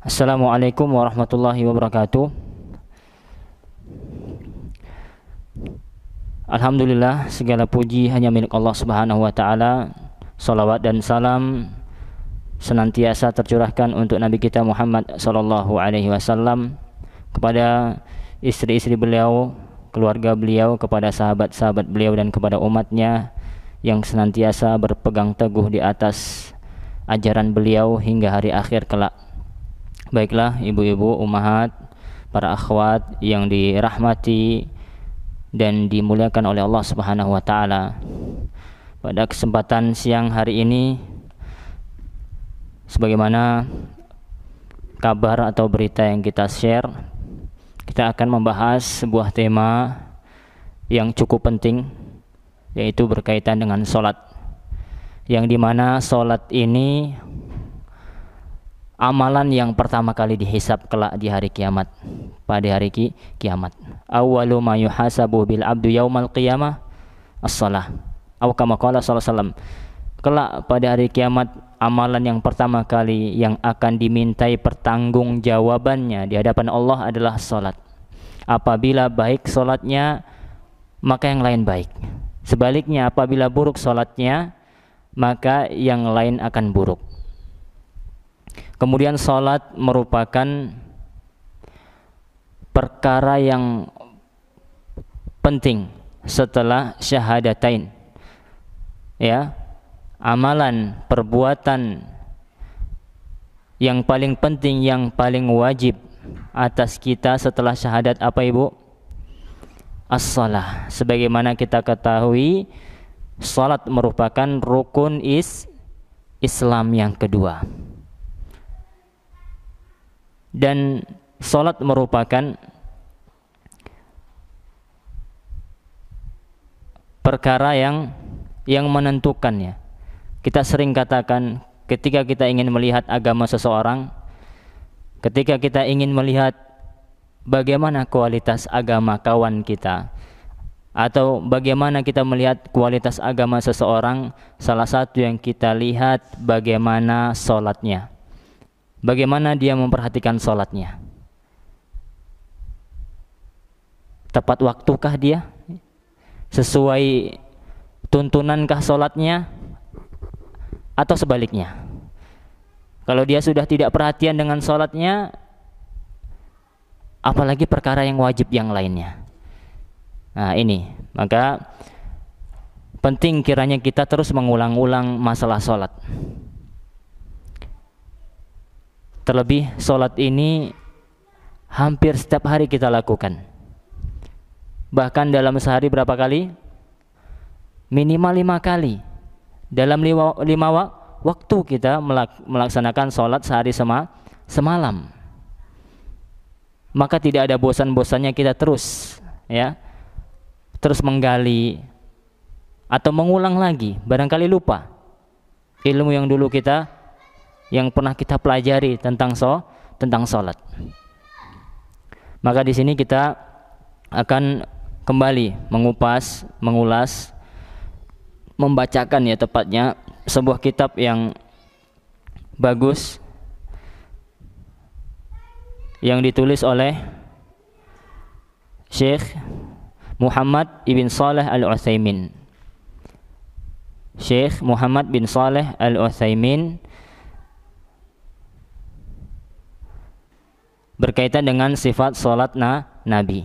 Assalamualaikum warahmatullahi wabarakatuh. Alhamdulillah, segala puji hanya milik Allah Subhanahu wa taala. Salawat dan salam senantiasa tercurahkan untuk Nabi kita Muhammad sallallahu alaihi wasallam, kepada istri-istri beliau, keluarga beliau, kepada sahabat-sahabat beliau, dan kepada umatnya yang senantiasa berpegang teguh di atas ajaran beliau hingga hari akhir kelak. Baiklah ibu-ibu, ummahat, para akhwat yang dirahmati dan dimuliakan oleh Allah Subhanahu wa taala. Pada kesempatan siang hari ini, sebagaimana kabar atau berita yang kita share, kita akan membahas sebuah tema yang cukup penting, yaitu berkaitan dengan sholat, yang dimana sholat ini amalan yang pertama kali dihisab kelak di hari kiamat. Pada hari kiamat, awwalu ma yuhasabu bil abdu yaumal qiyamah as-shalah, atau kama qala sallallahu alaihi wasallam. Kelak pada hari kiamat, amalan yang pertama kali yang akan dimintai pertanggungjawabannya di hadapan Allah adalah salat. Apabila baik salatnya, maka yang lain baik. Sebaliknya, apabila buruk salatnya, maka yang lain akan buruk. Kemudian salat merupakan perkara yang penting setelah syahadatain. Ya, amalan perbuatan yang paling penting, yang paling wajib atas kita setelah syahadat apa ibu? As-shalah. Sebagaimana kita ketahui, salat merupakan rukun Islam yang kedua. Dan salat merupakan perkara yang menentukannya. Kita sering katakan, ketika kita ingin melihat agama seseorang, ketika kita ingin melihat bagaimana kualitas agama kawan kita, atau bagaimana kita melihat kualitas agama seseorang, salah satu yang kita lihat bagaimana salatnya, bagaimana dia memperhatikan salatnya. Tepat waktukah dia? Sesuai tuntunankah salatnya? Atau sebaliknya? Kalau dia sudah tidak perhatian dengan salatnya, apalagi perkara yang wajib yang lainnya. Nah ini, maka penting kiranya kita terus mengulang-ulang masalah salat. Terlebih salat ini hampir setiap hari kita lakukan. Bahkan dalam sehari berapa kali? Minimal 5 kali. Dalam 5 waktu kita melaksanakan salat sehari semalam. Maka tidak ada bosan-bosannya kita terus menggali atau mengulang lagi. Barangkali lupa ilmu yang dulu yang pernah kita pelajari tentang salat. Maka di sini kita akan kembali mengupas, mengulas, membacakan ya tepatnya sebuah kitab yang bagus yang ditulis oleh Syekh Muhammad ibn Saleh Al-Utsaimin. Syekh Muhammad bin Saleh Al-Utsaimin berkaitan dengan sifat salat Nabi.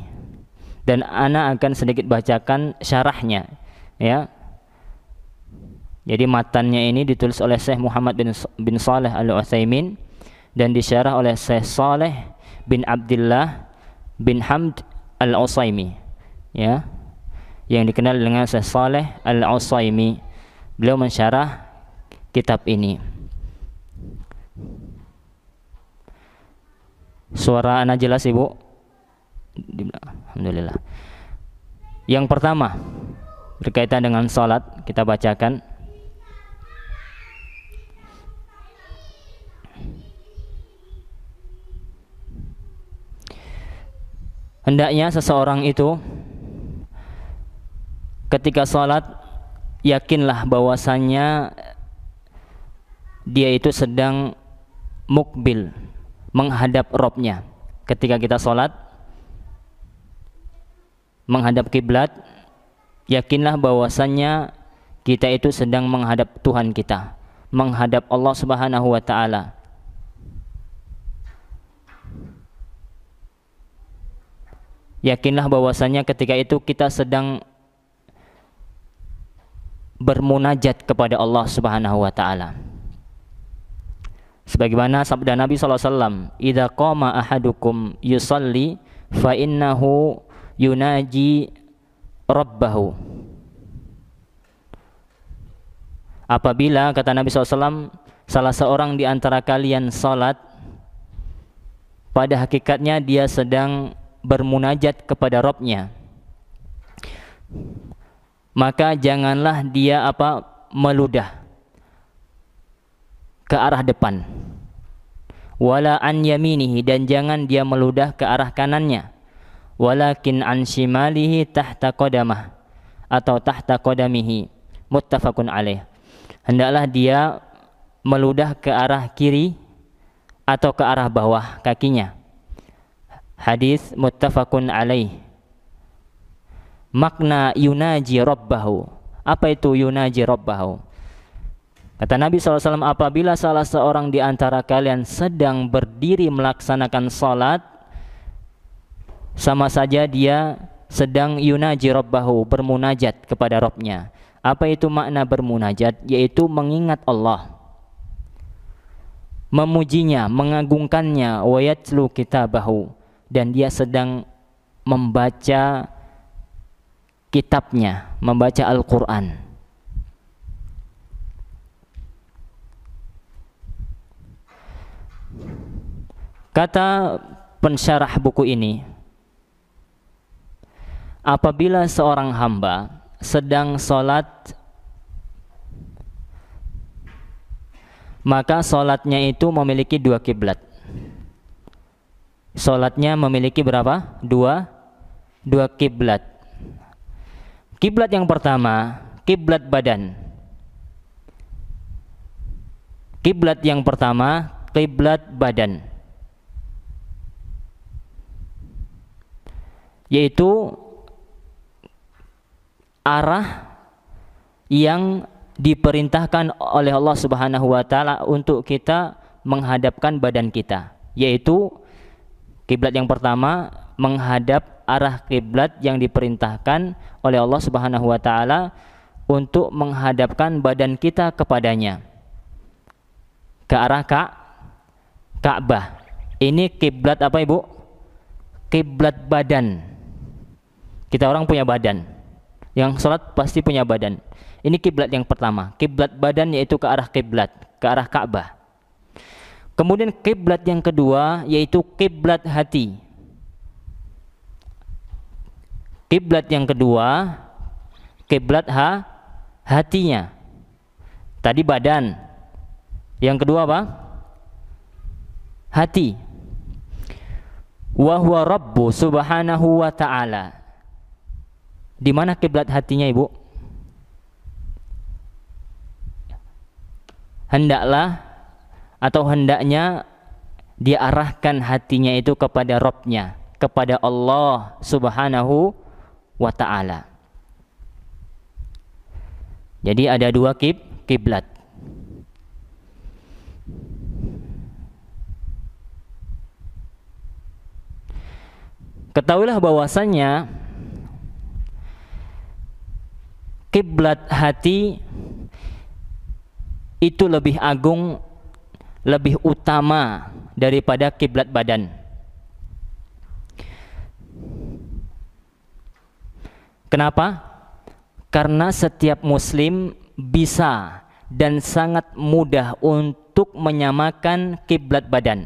Dan ana akan sedikit bacakan syarahnya, ya. Jadi matannya ini ditulis oleh Syekh Muhammad bin Saleh Al-Utsaimin dan disyarah oleh Syekh Saleh bin Abdullah bin Hamd Al-Utsaimin, ya, yang dikenal dengan Syekh Saleh Al-Utsaimin. Beliau mensyarah kitab ini. Suara anak jelas ibu? Alhamdulillah. Yang pertama berkaitan dengan salat, kita bacakan. Hendaknya seseorang itu ketika salat yakinlah bahwasannya dia itu sedang mukbil, menghadap Robnya. Ketika kita sholat menghadap kiblat, yakinlah bahwasannya kita itu sedang menghadap Tuhan kita, menghadap Allah Subhanahu wa ta'ala. Yakinlah bahwasannya ketika itu kita sedang bermunajat kepada Allah Subhanahu wa ta'ala. Sebagaimana sabda Nabi SAW, "Idza qama ahadukum yusalli fa innahu yunaji rabbahu." Apabila, kata Nabi SAW, salah seorang di antara kalian salat, pada hakikatnya dia sedang bermunajat kepada Rabb-nya. Maka janganlah dia meludah ke arah depan, wala an yaminihi, dan jangan dia meludah ke arah kanannya, walakin an shimalihi tahta qadamah atau tahta qadamihi, muttafaqun alaih. Hendaklah dia meludah ke arah kiri atau ke arah bawah kakinya. Hadis muttafaqun alaih. Makna yunaji rabbahu, apa itu yunaji rabbahu? Kata Nabi SAW, apabila salah seorang di antara kalian sedang berdiri melaksanakan salat, sama saja dia sedang yunaji rabbahu, bermunajat kepada Rabb-nya. Apa itu makna bermunajat? Yaitu mengingat Allah, memujinya, mengagungkannya, wa yatlu kitabahu, dan dia sedang membaca kitabnya, membaca Al-Quran. Kata pensyarah buku ini, apabila seorang hamba sedang sholat, maka sholatnya itu memiliki dua kiblat. Sholatnya memiliki berapa? Dua kiblat. Kiblat yang pertama, kiblat badan. Kiblat yang pertama, kiblat badan, yaitu arah yang diperintahkan oleh Allah Subhanahu wa ta'ala untuk kita menghadapkan badan kita, yaitu kiblat yang pertama menghadap arah kiblat yang diperintahkan oleh Allah Subhanahu wa ta'ala untuk menghadapkan badan kita kepadanya, ke arah Ka'bah. Ini kiblat apa, Ibu? Kiblat badan. Kita orang punya badan, yang sholat pasti punya badan. Ini kiblat yang pertama, kiblat badan, yaitu ke arah kiblat, ke arah Ka'bah. Kemudian kiblat yang kedua yaitu kiblat hati. Kiblat yang kedua, kiblat hatinya. Tadi badan, yang kedua apa? Hati. Wa huwa Rabbu Subhanahu wa ta'ala. Di mana kiblat hatinya, Ibu? Hendaklah atau hendaknya diarahkan hatinya itu kepada Rabb-nya, kepada Allah Subhanahu wa ta'ala. Jadi ada dua kiblat. Ketahuilah bahwasannya kiblat hati itu lebih agung, lebih utama daripada kiblat badan. Kenapa? Karena setiap muslim bisa dan sangat mudah untuk menyamakan kiblat badan.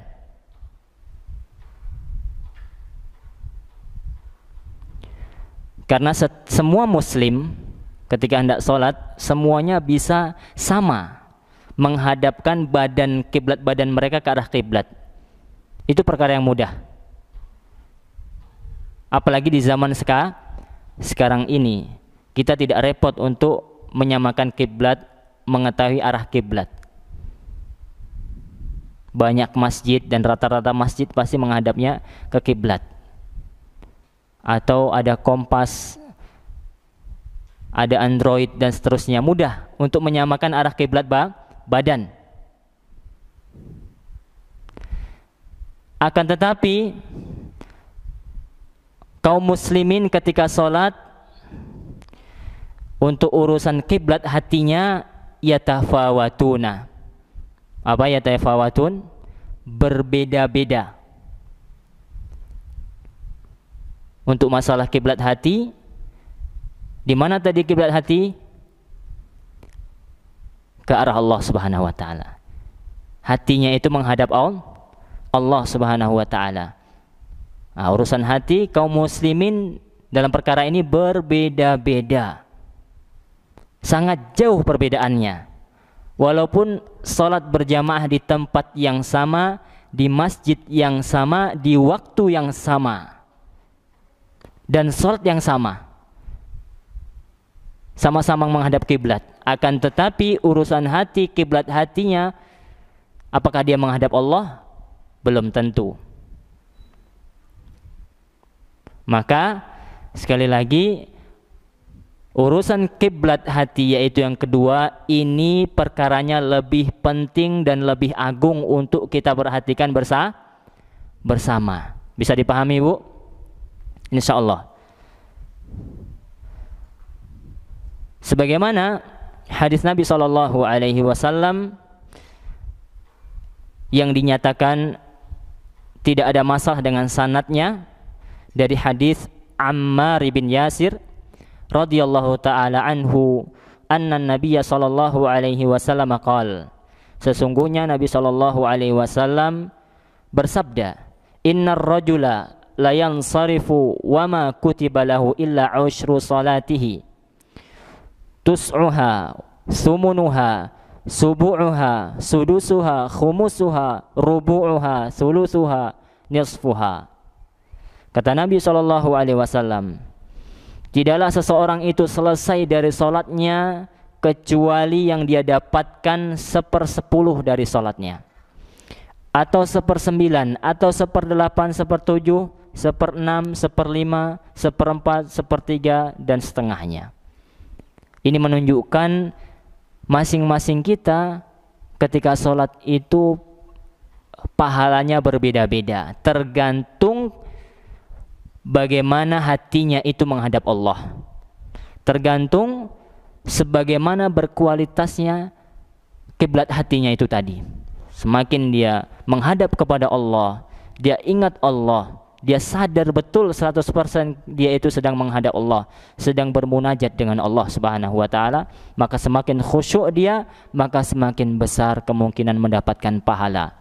Karena semua muslim ketika hendak sholat, semuanya bisa sama menghadapkan kiblat badan mereka ke arah kiblat. Itu perkara yang mudah. Apalagi di zaman sekarang ini, kita tidak repot untuk menyamakan kiblat, mengetahui arah kiblat. banyak masjid dan rata-rata masjid pasti menghadapnya ke kiblat. Atau ada kompas, ada Android dan seterusnya, mudah untuk menyamakan arah kiblat badan. Akan tetapi kaum muslimin ketika sholat, untuk urusan kiblat hatinya yatafawatuna. Apa yatafawatun? Berbeda-beda. Untuk masalah kiblat hati, di mana tadi kiblat hati? Ke arah Allah Subhanahu wa taala. Hatinya itu menghadap Allah Subhanahu wa taala. Nah, urusan hati kaum muslimin dalam perkara ini berbeda-beda. Sangat jauh perbedaannya. Walaupun salat berjamaah di tempat yang sama, di masjid yang sama, di waktu yang sama, dan salat yang sama, sama-sama menghadap kiblat. Akan tetapi urusan hati, kiblat hatinya, apakah dia menghadap Allah? Belum tentu. Maka sekali lagi, urusan kiblat hati, yaitu yang kedua, ini perkaranya lebih penting dan lebih agung untuk kita perhatikan bersama. Bisa dipahami, Bu? Insyaallah. Sebagaimana hadis Nabi SAW yang dinyatakan tidak ada masalah dengan sanadnya, dari hadis Ammar bin Yasir radhiyallahu taala anhu, anna Nabiy sallallahu alaihi wasallam qaal, sesungguhnya Nabi sallallahu alaihi wasallam bersabda, innar rajula la yansarifu wa ma kutiba lahu illa ushru salatihi tus'uha thumunuha subu'uha sudusuha khumusuha rubu'uha thuluthuha nisfuha. Kata Nabi sallallahu alaihi wasallam, tidaklah seseorang itu selesai dari sholatnya kecuali yang dia dapatkan 1/10 dari sholatnya, atau 1/9, atau 1/8, 1/7, 1/6, 1/5, 1/4, 1/3, dan setengahnya. Ini menunjukkan masing-masing kita ketika sholat itu pahalanya berbeda-beda, tergantung bagaimana hatinya itu menghadap Allah, tergantung sebagaimana berkualitasnya kiblat hatinya itu tadi. Semakin dia menghadap kepada Allah, dia ingat Allah, dia sadar betul 100% dia itu sedang menghadap Allah, sedang bermunajat dengan Allah Subhanahu wa taala, maka semakin khusyuk dia, maka semakin besar kemungkinan mendapatkan pahala.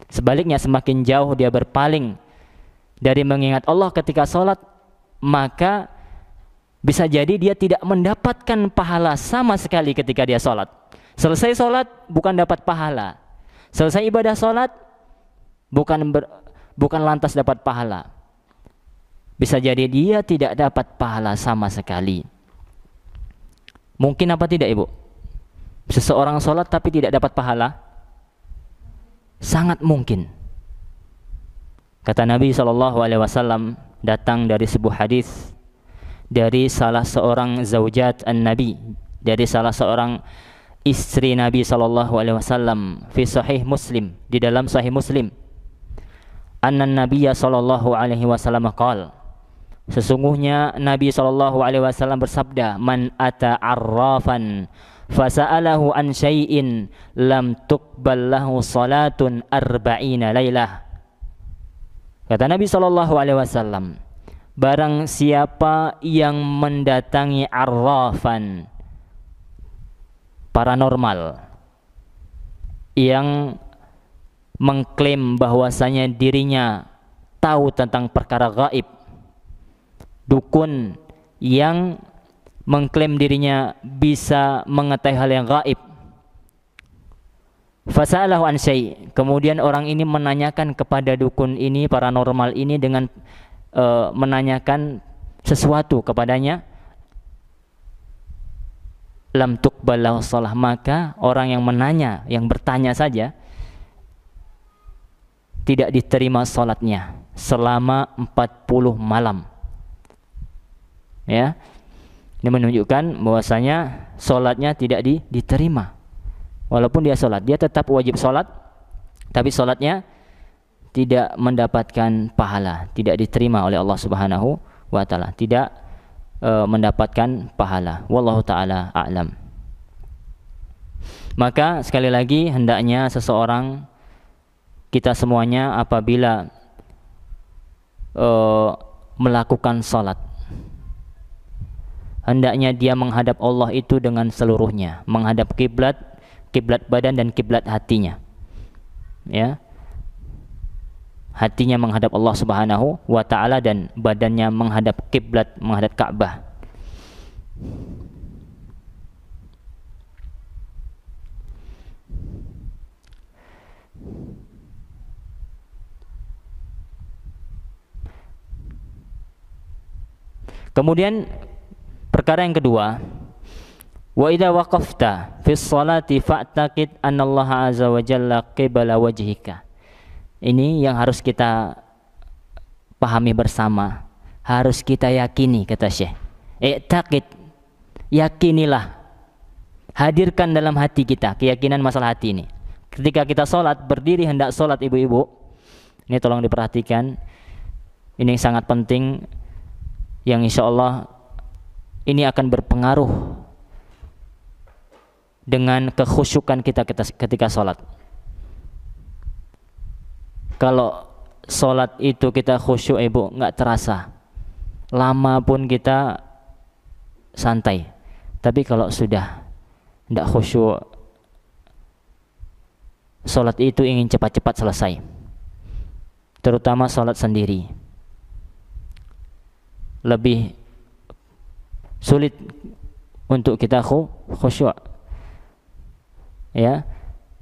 Sebaliknya, semakin jauh dia berpaling dari mengingat Allah ketika sholat, maka bisa jadi dia tidak mendapatkan pahala sama sekali ketika dia sholat. Selesai sholat bukan dapat pahala, selesai ibadah sholat bukan lantas dapat pahala. Bisa jadi dia tidak dapat pahala sama sekali. Mungkin apa tidak, Ibu? Seseorang sholat tapi tidak dapat pahala? Sangat mungkin. Kata Nabi SAW, datang dari sebuah hadis dari salah seorang zaujat an-Nabi, dari salah seorang istri Nabi SAW, fi sahih Muslim, di dalam sahih Muslim, anna Nabiya SAW qala, sesungguhnya Nabi SAW bersabda, man ata arrafan fasa'alahu an syai'in lam tuqbal lahu salatun arba'ina lailah. Kata Nabi SAW, barang siapa yang mendatangi arrafan, paranormal, yang mengklaim bahwasanya dirinya tahu tentang perkara gaib, dukun yang mengklaim dirinya bisa mengetahui hal yang gaib, fasa'alahu an syai', kemudian orang ini menanyakan kepada dukun ini, paranormal ini, dengan menanyakan sesuatu kepadanya, lam tuqbal lahu shalah, maka orang yang menanya, yang bertanya saja, tidak diterima salatnya selama 40 malam. Ya. Ini menunjukkan bahwasanya salatnya tidak diterima. Walaupun dia salat, dia tetap wajib salat, tapi salatnya tidak mendapatkan pahala, tidak diterima oleh Allah Subhanahu wa taala, tidak mendapatkan pahala. Wallahu taala a'lam. Maka sekali lagi hendaknya seseorang, kita semuanya apabila melakukan salat, hendaknya dia menghadap Allah itu dengan seluruhnya, menghadap kiblat badan dan kiblat hatinya. Ya. Hatinya menghadap Allah Subhanahu wa taala dan badannya menghadap kiblat, menghadap Ka'bah. Kemudian perkara yang kedua, wa idza waqafta fi sholati fa'taqid anna Allah azza wa jalla qibala wajhika. Ini yang harus kita pahami bersama, harus kita yakini, kata Syekh. I'taqid, yakinilah, hadirkan dalam hati kita keyakinan masalah hati ini. Ketika kita sholat, berdiri hendak sholat ibu-ibu, ini tolong diperhatikan, ini sangat penting, yang insya Allah ini akan berpengaruh dengan kekhusyukan kita ketika sholat. Kalau sholat itu kita khusyuk ibu, nggak terasa, lama pun kita santai. Tapi kalau sudah tidak khusyuk, sholat itu ingin cepat-cepat selesai. Terutama sholat sendiri, lebih sulit untuk kita khusyuk. Ya,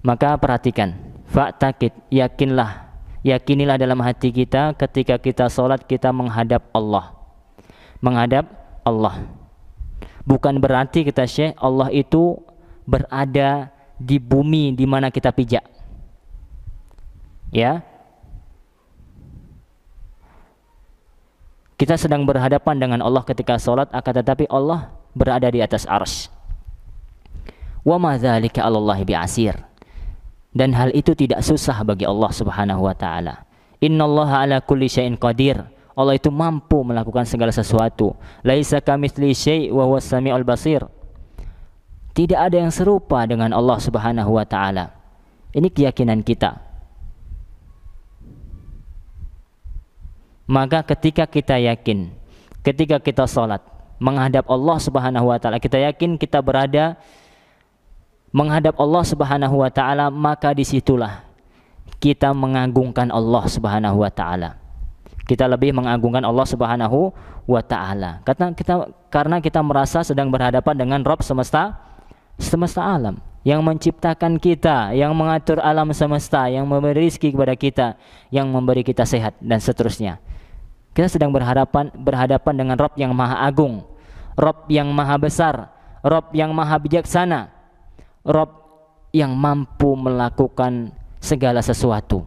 maka perhatikan, fa'taqid, yakinilah dalam hati kita ketika kita sholat kita menghadap Allah. Menghadap Allah. Bukan berarti kita Syekh Allah itu berada di bumi di mana kita pijak. Ya. Kita sedang berhadapan dengan Allah ketika sholat, akan tetapi Allah berada di atas arsy. Wa ma dzalika 'alallahi bi'asir. Dan hal itu tidak susah bagi Allah Subhanahu wa taala. Innallaha 'ala kulli syai'in qadir. Allah itu mampu melakukan segala sesuatu. Laisa kamitsli syai' wa huwas samiul basir. Tidak ada yang serupa dengan Allah Subhanahu wa taala. Ini keyakinan kita. Maka ketika kita yakin, ketika kita salat menghadap Allah Subhanahu wa taala, kita yakin kita berada menghadap Allah Subhanahu wa taala, maka disitulah kita mengagungkan Allah Subhanahu wa taala. Kita lebih mengagungkan Allah Subhanahu wa taala. Karena kita merasa sedang berhadapan dengan Rabb semesta alam, yang menciptakan kita, yang mengatur alam semesta, yang memberi rezeki kepada kita, yang memberi kita sehat dan seterusnya. Kita sedang berhadapan dengan Rabb yang maha agung, Rabb yang maha besar, Rabb yang maha bijaksana, Rabb yang mampu melakukan segala sesuatu.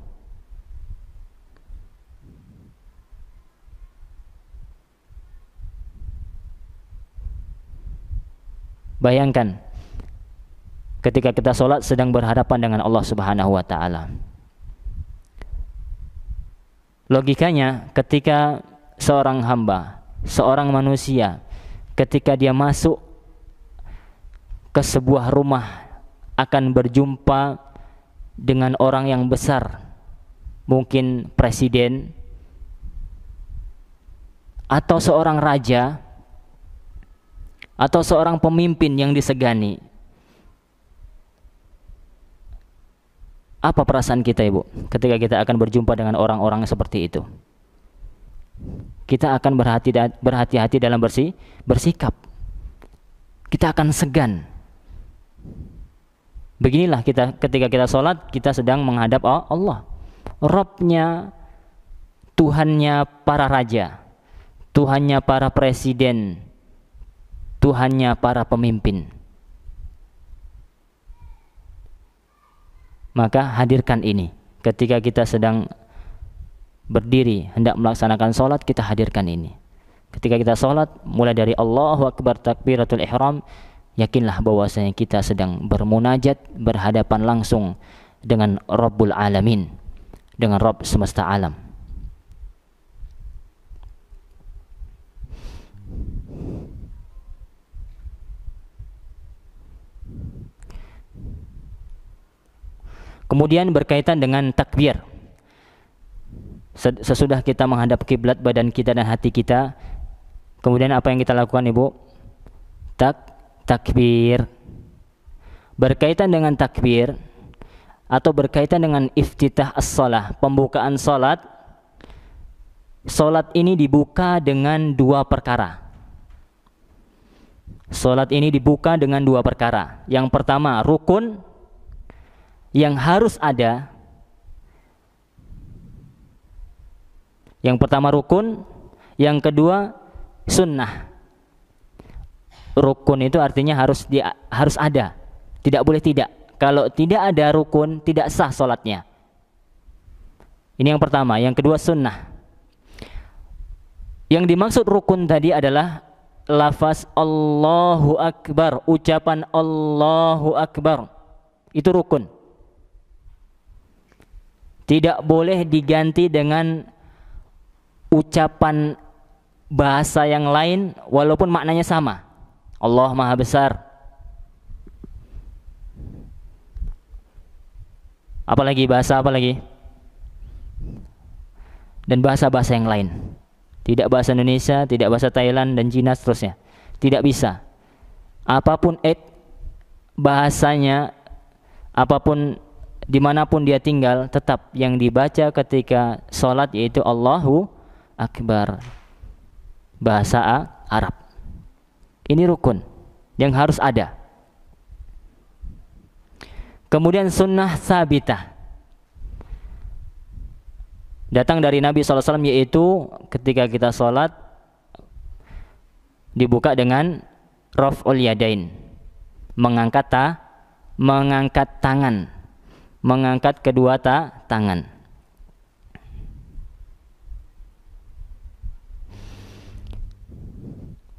Bayangkan ketika kita sholat sedang berhadapan dengan Allah Subhanahu wa ta'ala. Logikanya ketika seorang hamba, seorang manusia, ketika dia masuk ke sebuah rumah akan berjumpa dengan orang yang besar, mungkin presiden atau seorang raja atau seorang pemimpin yang disegani. Apa perasaan kita ibu ketika kita akan berjumpa dengan orang-orang seperti itu? Kita akan berhati-hati dalam bersikap. Kita akan segan. Beginilah kita ketika kita sholat, kita sedang menghadap Allah, Rabbnya, Tuhannya para raja, Tuhannya para presiden, Tuhannya para pemimpin. Maka hadirkan ini ketika kita sedang berdiri hendak melaksanakan sholat, kita hadirkan ini. Ketika kita sholat, mulai dari Allahu Akbar takbiratul ihram, yakinlah bahwasanya kita sedang bermunajat, berhadapan langsung dengan Rabbul Alamin, dengan Rabb semesta alam. Kemudian berkaitan dengan takbir. Sesudah kita menghadap kiblat badan kita dan hati kita, kemudian apa yang kita lakukan, Ibu? Takbir. Berkaitan dengan takbir atau berkaitan dengan iftitah as-shalah, pembukaan salat. Salat ini dibuka dengan dua perkara. Salat ini dibuka dengan dua perkara. Yang pertama, rukun yang harus ada. Yang pertama rukun, yang kedua sunnah. Rukun itu artinya harus ada, tidak boleh tidak. Kalau tidak ada rukun, tidak sah sholatnya. Ini yang pertama. Yang kedua sunnah. Yang dimaksud rukun tadi adalah lafaz Allahu Akbar, ucapan Allahu Akbar. Itu rukun. Tidak boleh diganti dengan ucapan bahasa yang lain walaupun maknanya sama. Allah Maha Besar. Apalagi bahasa apa lagi? Dan bahasa-bahasa yang lain. Tidak bahasa Indonesia, tidak bahasa Thailand dan Cina seterusnya. Tidak bisa. Apapun bahasanya, apapun dimanapun dia tinggal, tetap yang dibaca ketika sholat yaitu Allahu Akbar, bahasa Arab. Ini rukun yang harus ada. Kemudian sunnah sabitah, datang dari Nabi SAW, yaitu ketika kita sholat dibuka dengan raf'ul yadain, mengangkat tangan, mengangkat kedua tangan.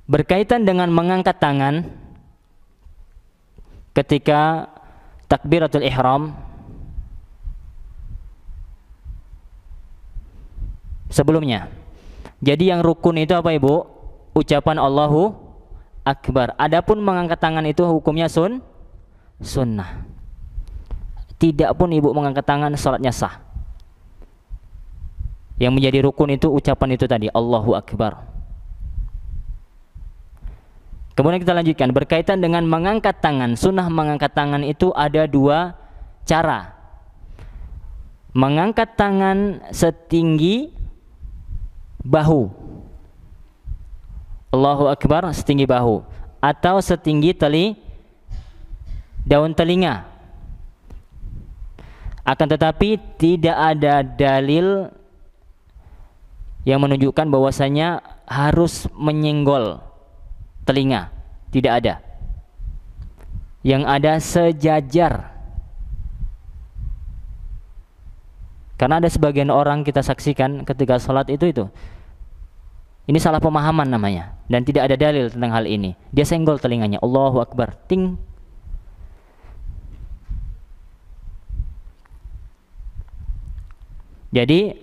Berkaitan dengan mengangkat tangan ketika takbiratul ihram, sebelumnya. Jadi yang rukun itu apa, Ibu? Ucapan Allahu Akbar. Adapun mengangkat tangan itu hukumnya sunnah. Tidak pun ibu mengangkat tangan, salatnya sah. Yang menjadi rukun itu ucapan itu tadi, Allahu Akbar. Kemudian kita lanjutkan berkaitan dengan mengangkat tangan. Sunnah mengangkat tangan itu ada dua cara. Mengangkat tangan setinggi bahu, Allahu Akbar, setinggi bahu, atau setinggi daun telinga. Akan tetapi tidak ada dalil yang menunjukkan bahwasanya harus menyenggol telinga. Tidak ada. Yang ada sejajar. Karena ada sebagian orang kita saksikan ketika sholat itu. Ini salah pemahaman namanya. Dan tidak ada dalil tentang hal ini. Dia senggol telinganya. Allahu Akbar. Ting. Jadi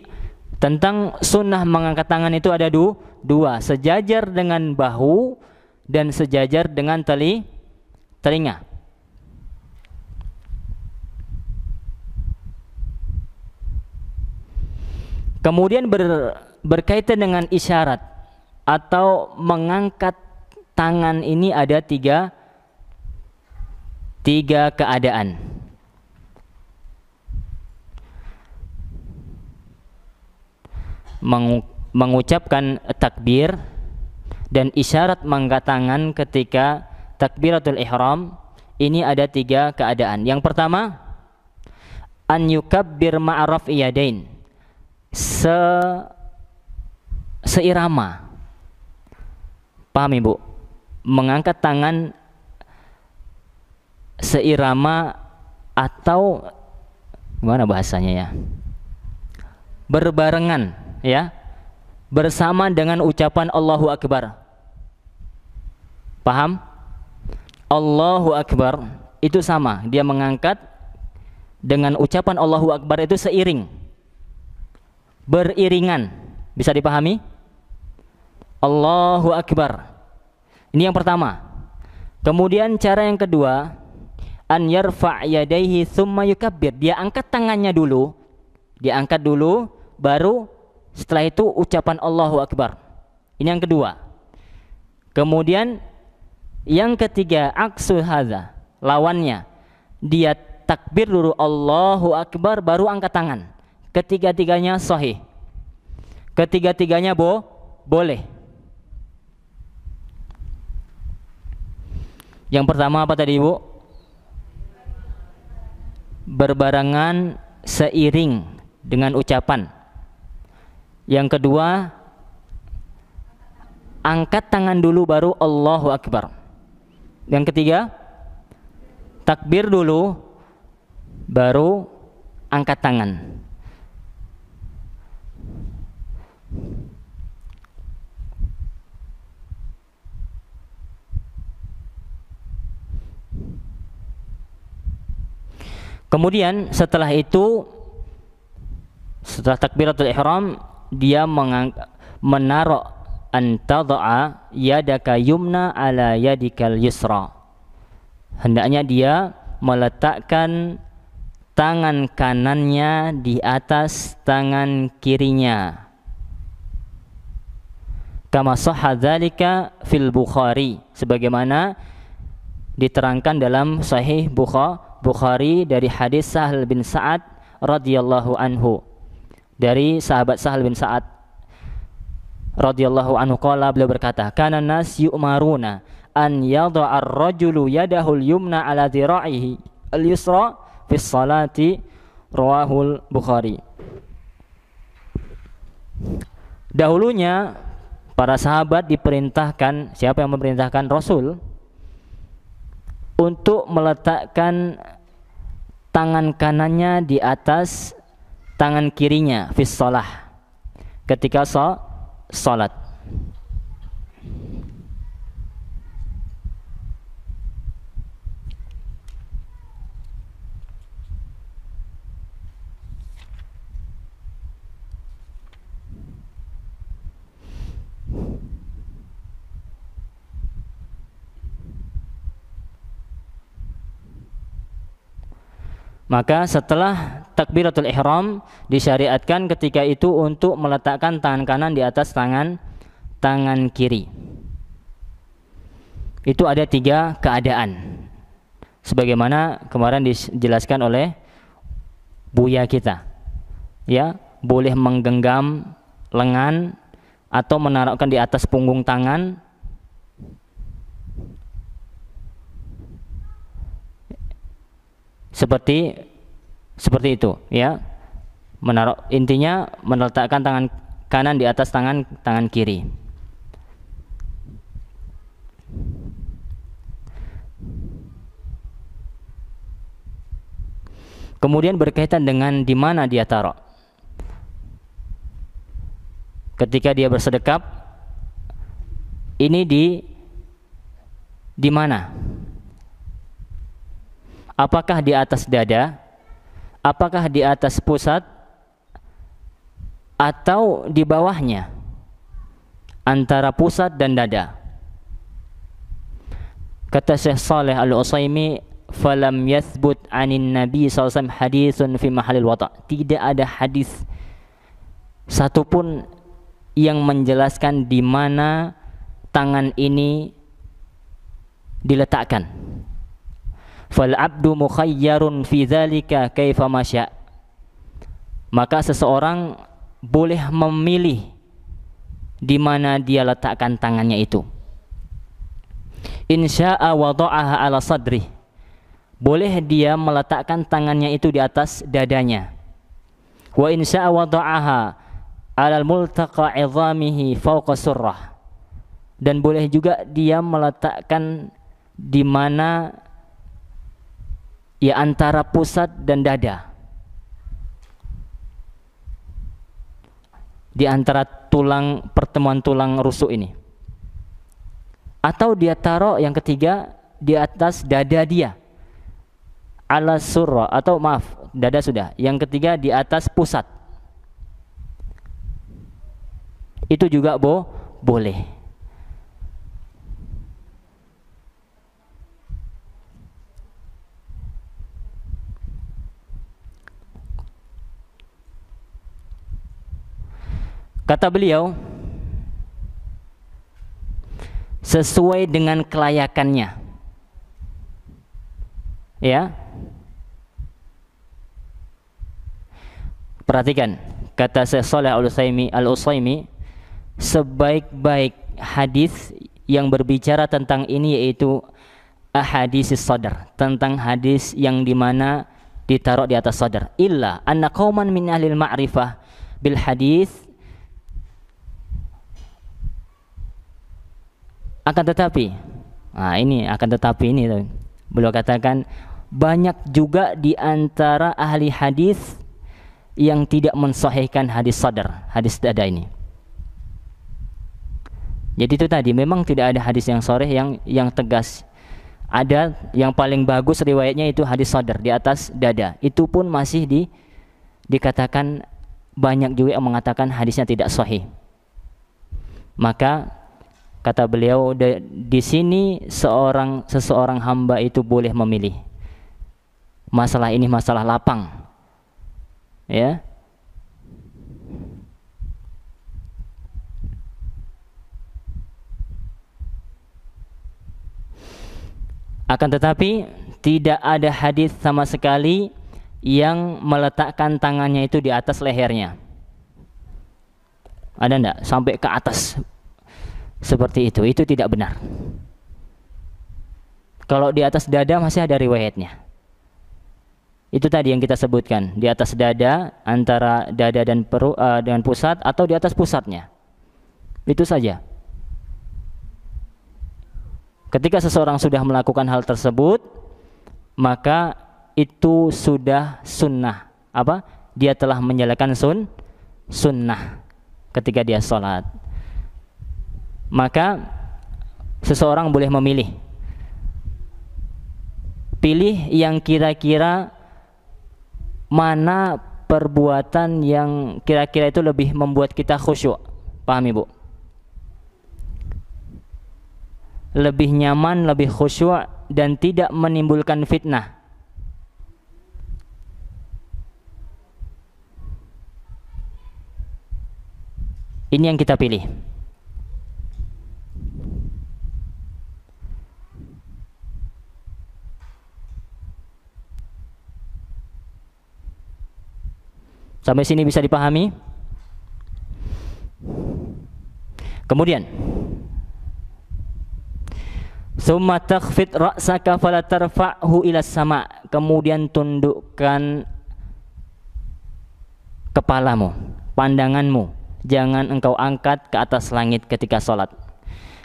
tentang sunnah mengangkat tangan itu ada dua, sejajar dengan bahu dan sejajar dengan telinga. Kemudian berkaitan dengan isyarat atau mengangkat tangan ini ada tiga keadaan. Mengucapkan takbir dan isyarat mengangkat tangan ketika takbiratul ihram ini ada tiga keadaan. Yang pertama, an yukabbir ma'raf iyadain, seirama. Paham Ibu? Mengangkat tangan seirama atau gimana bahasanya ya? berbarengan, ya, bersama dengan ucapan Allahu Akbar. Paham? Allahu Akbar itu sama, dia mengangkat dengan ucapan Allahu Akbar itu seiring, beriringan. Bisa dipahami? Allahu Akbar. Ini yang pertama. Kemudian cara yang kedua, an yarfa' yadayhi thumma yukabbir. Dia angkat tangannya dulu. Dia angkat dulu, baru setelah itu ucapan Allahu Akbar. Ini yang kedua. Kemudian yang ketiga, aksu hadza, lawannya. Dia takbir dulu Allahu Akbar, baru angkat tangan. Ketiga-tiganya sahih. Ketiga-tiganya boleh. Yang pertama apa tadi, Ibu? Berbarengan seiring dengan ucapan. Yang kedua, angkat tangan dulu baru Allahu Akbar. Yang ketiga, takbir dulu baru angkat tangan. Kemudian setelah itu, setelah takbiratul ihram, dia menaruh antadha'a yadaka yumna ala yadikal yusra. Hendaknya dia meletakkan tangan kanannya di atas tangan kirinya. Kama sahha dzalika fil Bukhari, sebagaimana diterangkan dalam Sahih Bukhari dari hadis Sahal bin Sa'ad radhiyallahu anhu. Dari sahabat Sahal bin Sa'ad radhiyallahu anhu qala, beliau berkata, kana nas yu'maruna an yadha'a ar-rajulu yadahu al-yumna ala dhira'ihi al-yusra fi sholati, rawahul Bukhari. Dahulunya para sahabat diperintahkan, siapa yang memerintahkan? Rasul, untuk meletakkan tangan kanannya di atas tangan kirinya fi shalah, ketika salat. Maka setelah takbiratul ihram disyariatkan ketika itu untuk meletakkan tangan kanan di atas tangan kiri. Itu ada 3 keadaan, sebagaimana kemarin dijelaskan oleh Buya kita. Ya, boleh menggenggam lengan atau menaruhkan di atas punggung tangan. Seperti itu, ya. Intinya meletakkan tangan kanan di atas tangan kiri. Kemudian berkaitan dengan di mana dia taruh. Ketika dia bersedekap, ini di mana? Apakah di atas dada? Apakah di atas pusat? Atau di bawahnya? Antara pusat dan dada. Kata Syekh Saleh Al-Utsaimin, falam yathbut anin Nabi SAW hadithun fi mahalil wata'. Tidak ada hadis satupun yang menjelaskan di mana tangan ini diletakkan. Fal abdu mukhayyarun fi dzalika kaifa masya. Maka seseorang boleh memilih di mana dia letakkan tangannya itu. Insya'a wada'aha ala sadri. Boleh dia meletakkan tangannya itu di atas dadanya. Wa insya'a wada'aha ala multaqa 'idhamihi fawqa surrah. Dan boleh juga dia meletakkan di mana, ya, antara pusat dan dada. di antara pertemuan tulang rusuk ini. Atau dia taruh yang ketiga di atas dada dia, ala surra, atau maaf, dada sudah. Yang ketiga di atas pusat. Itu juga boleh. Kata beliau, sesuai dengan kelayakannya. Ya. Perhatikan, kata Syekh Shalih Al-Utsaimin, sebaik-baik hadis yang berbicara tentang ini yaitu ahaditsis sadar, tentang hadis yang dimana ditaruh di atas sadar. Illa anna qauman min ahlil ma'rifah bil hadis, akan tetapi, beliau katakan banyak juga di antara ahli hadis yang tidak mensahihkan hadis sadar, hadis dada ini. Jadi itu tadi, memang tidak ada hadis yang sahih yang tegas. Ada yang paling bagus riwayatnya itu hadis sadar di atas dada. Itu pun masih dikatakan banyak juga yang mengatakan hadisnya tidak sahih. Maka kata beliau, di sini seseorang hamba itu boleh memilih. Masalah ini masalah lapang, ya. Akan tetapi tidak ada hadis sama sekali yang meletakkan tangannya itu di atas lehernya. Ada enggak? Sampai ke atas seperti itu tidak benar. Kalau di atas dada masih ada riwayatnya. Itu tadi yang kita sebutkan, di atas dada, antara dada dan dengan pusat, atau di atas pusatnya. Itu saja. Ketika seseorang sudah melakukan hal tersebut, maka itu sudah sunnah. Dia telah menjalankan sunnah ketika dia sholat. Maka seseorang boleh memilih. Pilih yang kira-kira mana perbuatan yang kira-kira itu lebih membuat kita khusyuk. Paham Ibu? Lebih nyaman, lebih khusyuk, dan tidak menimbulkan fitnah. Ini yang kita pilih. Sampai sini bisa dipahami? Kemudian, summa takhfid ra'saka fala tarfa'hu ila sama. Kemudian tundukkan kepalamu, pandanganmu, jangan engkau angkat ke atas langit ketika salat.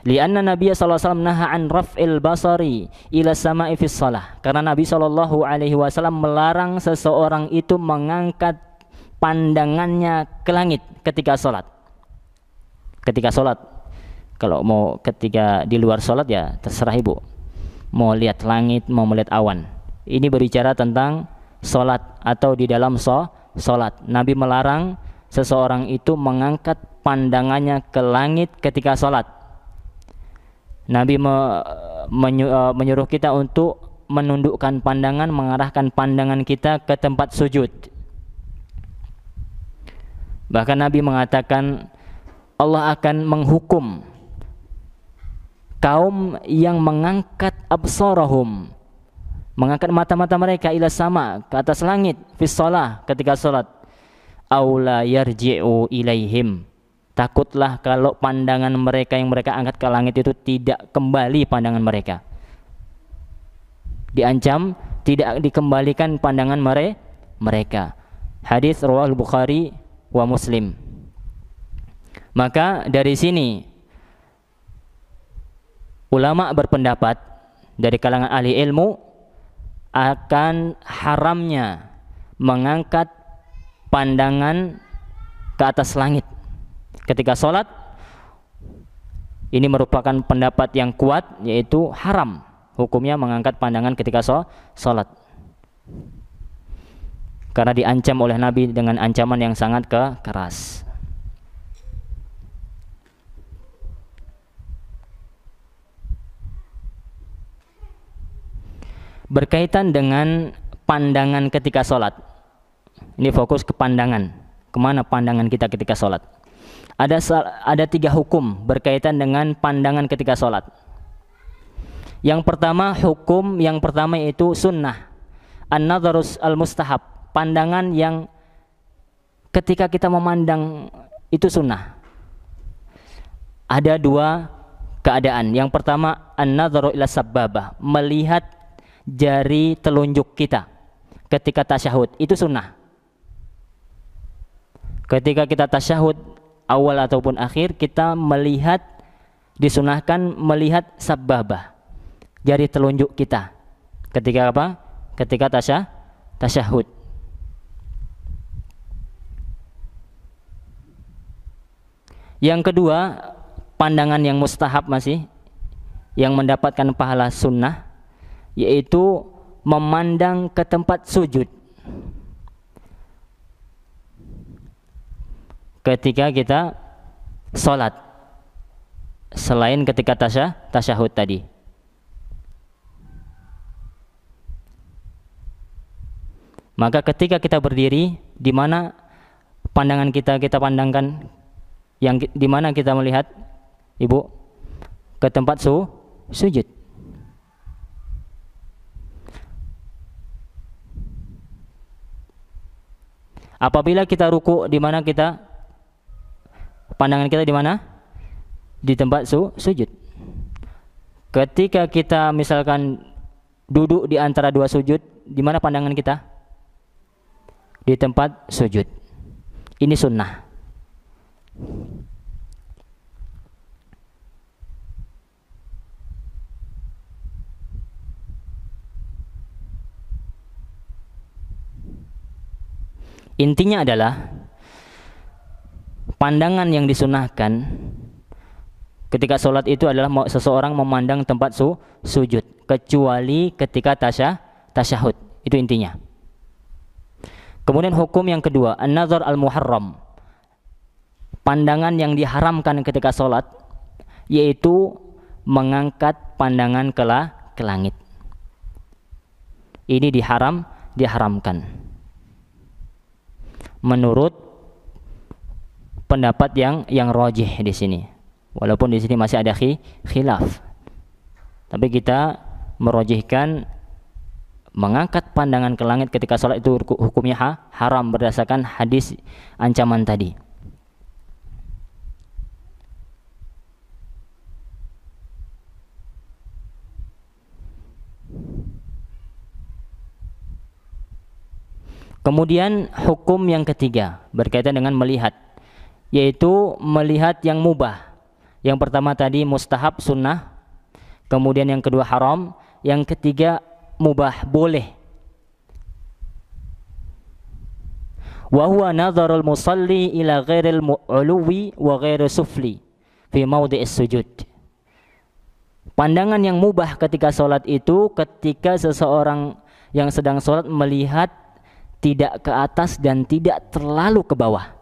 Lianna Nabiya sallallahu alaihi wasallam naha an raf'il basari ila sama'i fi shalah. Karena Nabi sallallahu alaihi wasallam melarang seseorang itu mengangkat pandangannya ke langit ketika sholat. Ketika sholat, kalau mau ketika di luar sholat ya terserah Ibu. Mau lihat langit, mau melihat awan. Ini berbicara tentang sholat atau di dalam sholat. Nabi melarang seseorang itu mengangkat pandangannya ke langit ketika sholat. Nabi menyuruh kita untuk menundukkan pandangan, mengarahkan pandangan kita ke tempat sujud. Bahkan Nabi mengatakan Allah akan menghukum kaum yang mengangkat absarahum, mengangkat mata-mata mereka ila sama, ke atas langit, fi shalah, ketika salat. Aula yarji'u ilaihim. Takutlah kalau pandangan mereka yang mereka angkat ke langit itu tidak kembali pandangan mereka. Diancam tidak dikembalikan pandangan mereka. Hadis riwayat Bukhari wa Muslim. Maka dari sini ulama berpendapat dari kalangan ahli ilmu akan haramnya mengangkat pandangan ke atas langit ketika sholat, ini merupakan pendapat yang kuat, yaitu haram hukumnya mengangkat pandangan ketika sholat, karena diancam oleh Nabi dengan ancaman yang sangat keras. Berkaitan dengan pandangan ketika sholat, ini fokus ke pandangan, kemana pandangan kita ketika sholat. Ada 3 hukum berkaitan dengan pandangan ketika sholat. Yang pertama, hukum yang pertama yaitu sunnah, an-nadharus al-mustahab, pandangan yang ketika kita memandang itu sunnah. Ada 2 keadaan. Yang pertama, an-nadharu ila sabbabah, melihat jari telunjuk kita ketika tasyahud, itu sunnah. Ketika kita tasyahud awal ataupun akhir, kita melihat, disunahkan melihat sabbabah, jari telunjuk kita. Ketika apa? Ketika tasyahud. Yang kedua, pandangan yang mustahab masih, yang mendapatkan pahala sunnah, yaitu memandang ke tempat sujud ketika kita sholat, selain ketika tasyahud tadi. Maka ketika kita berdiri, di mana pandangan kita pandangkan, yang di mana kita melihat, Ibu? Ke tempat sujud. Apabila kita ruku, di mana kita pandangan kita di mana? Di tempat sujud. Ketika kita misalkan duduk di antara 2 sujud, di mana pandangan kita? Di tempat sujud. Ini sunnah. Intinya adalah pandangan yang disunahkan ketika sholat itu adalah seseorang memandang tempat sujud, kecuali ketika tasyahud. Itu intinya. Kemudian hukum yang kedua, an-nazar al-muharram, pandangan yang diharamkan ketika sholat, yaitu mengangkat pandangan ke langit. Ini diharamkan menurut pendapat yang rajih di sini. Walaupun di sini masih ada khilaf, tapi kita merajihkan mengangkat pandangan ke langit ketika sholat itu hukumnya haram berdasarkan hadis ancaman tadi. Kemudian hukum yang ketiga berkaitan dengan melihat, yaitu melihat yang mubah. Yang pertama tadi mustahab, sunnah. Kemudian yang kedua haram. Yang ketiga mubah, boleh. Wa huwa nadharul musalli ila ghairil uluwi wa ghairil sufli fi mawdi'is sujud. Pandangan yang mubah ketika sholat itu ketika seseorang yang sedang sholat melihat tidak ke atas dan tidak terlalu ke bawah.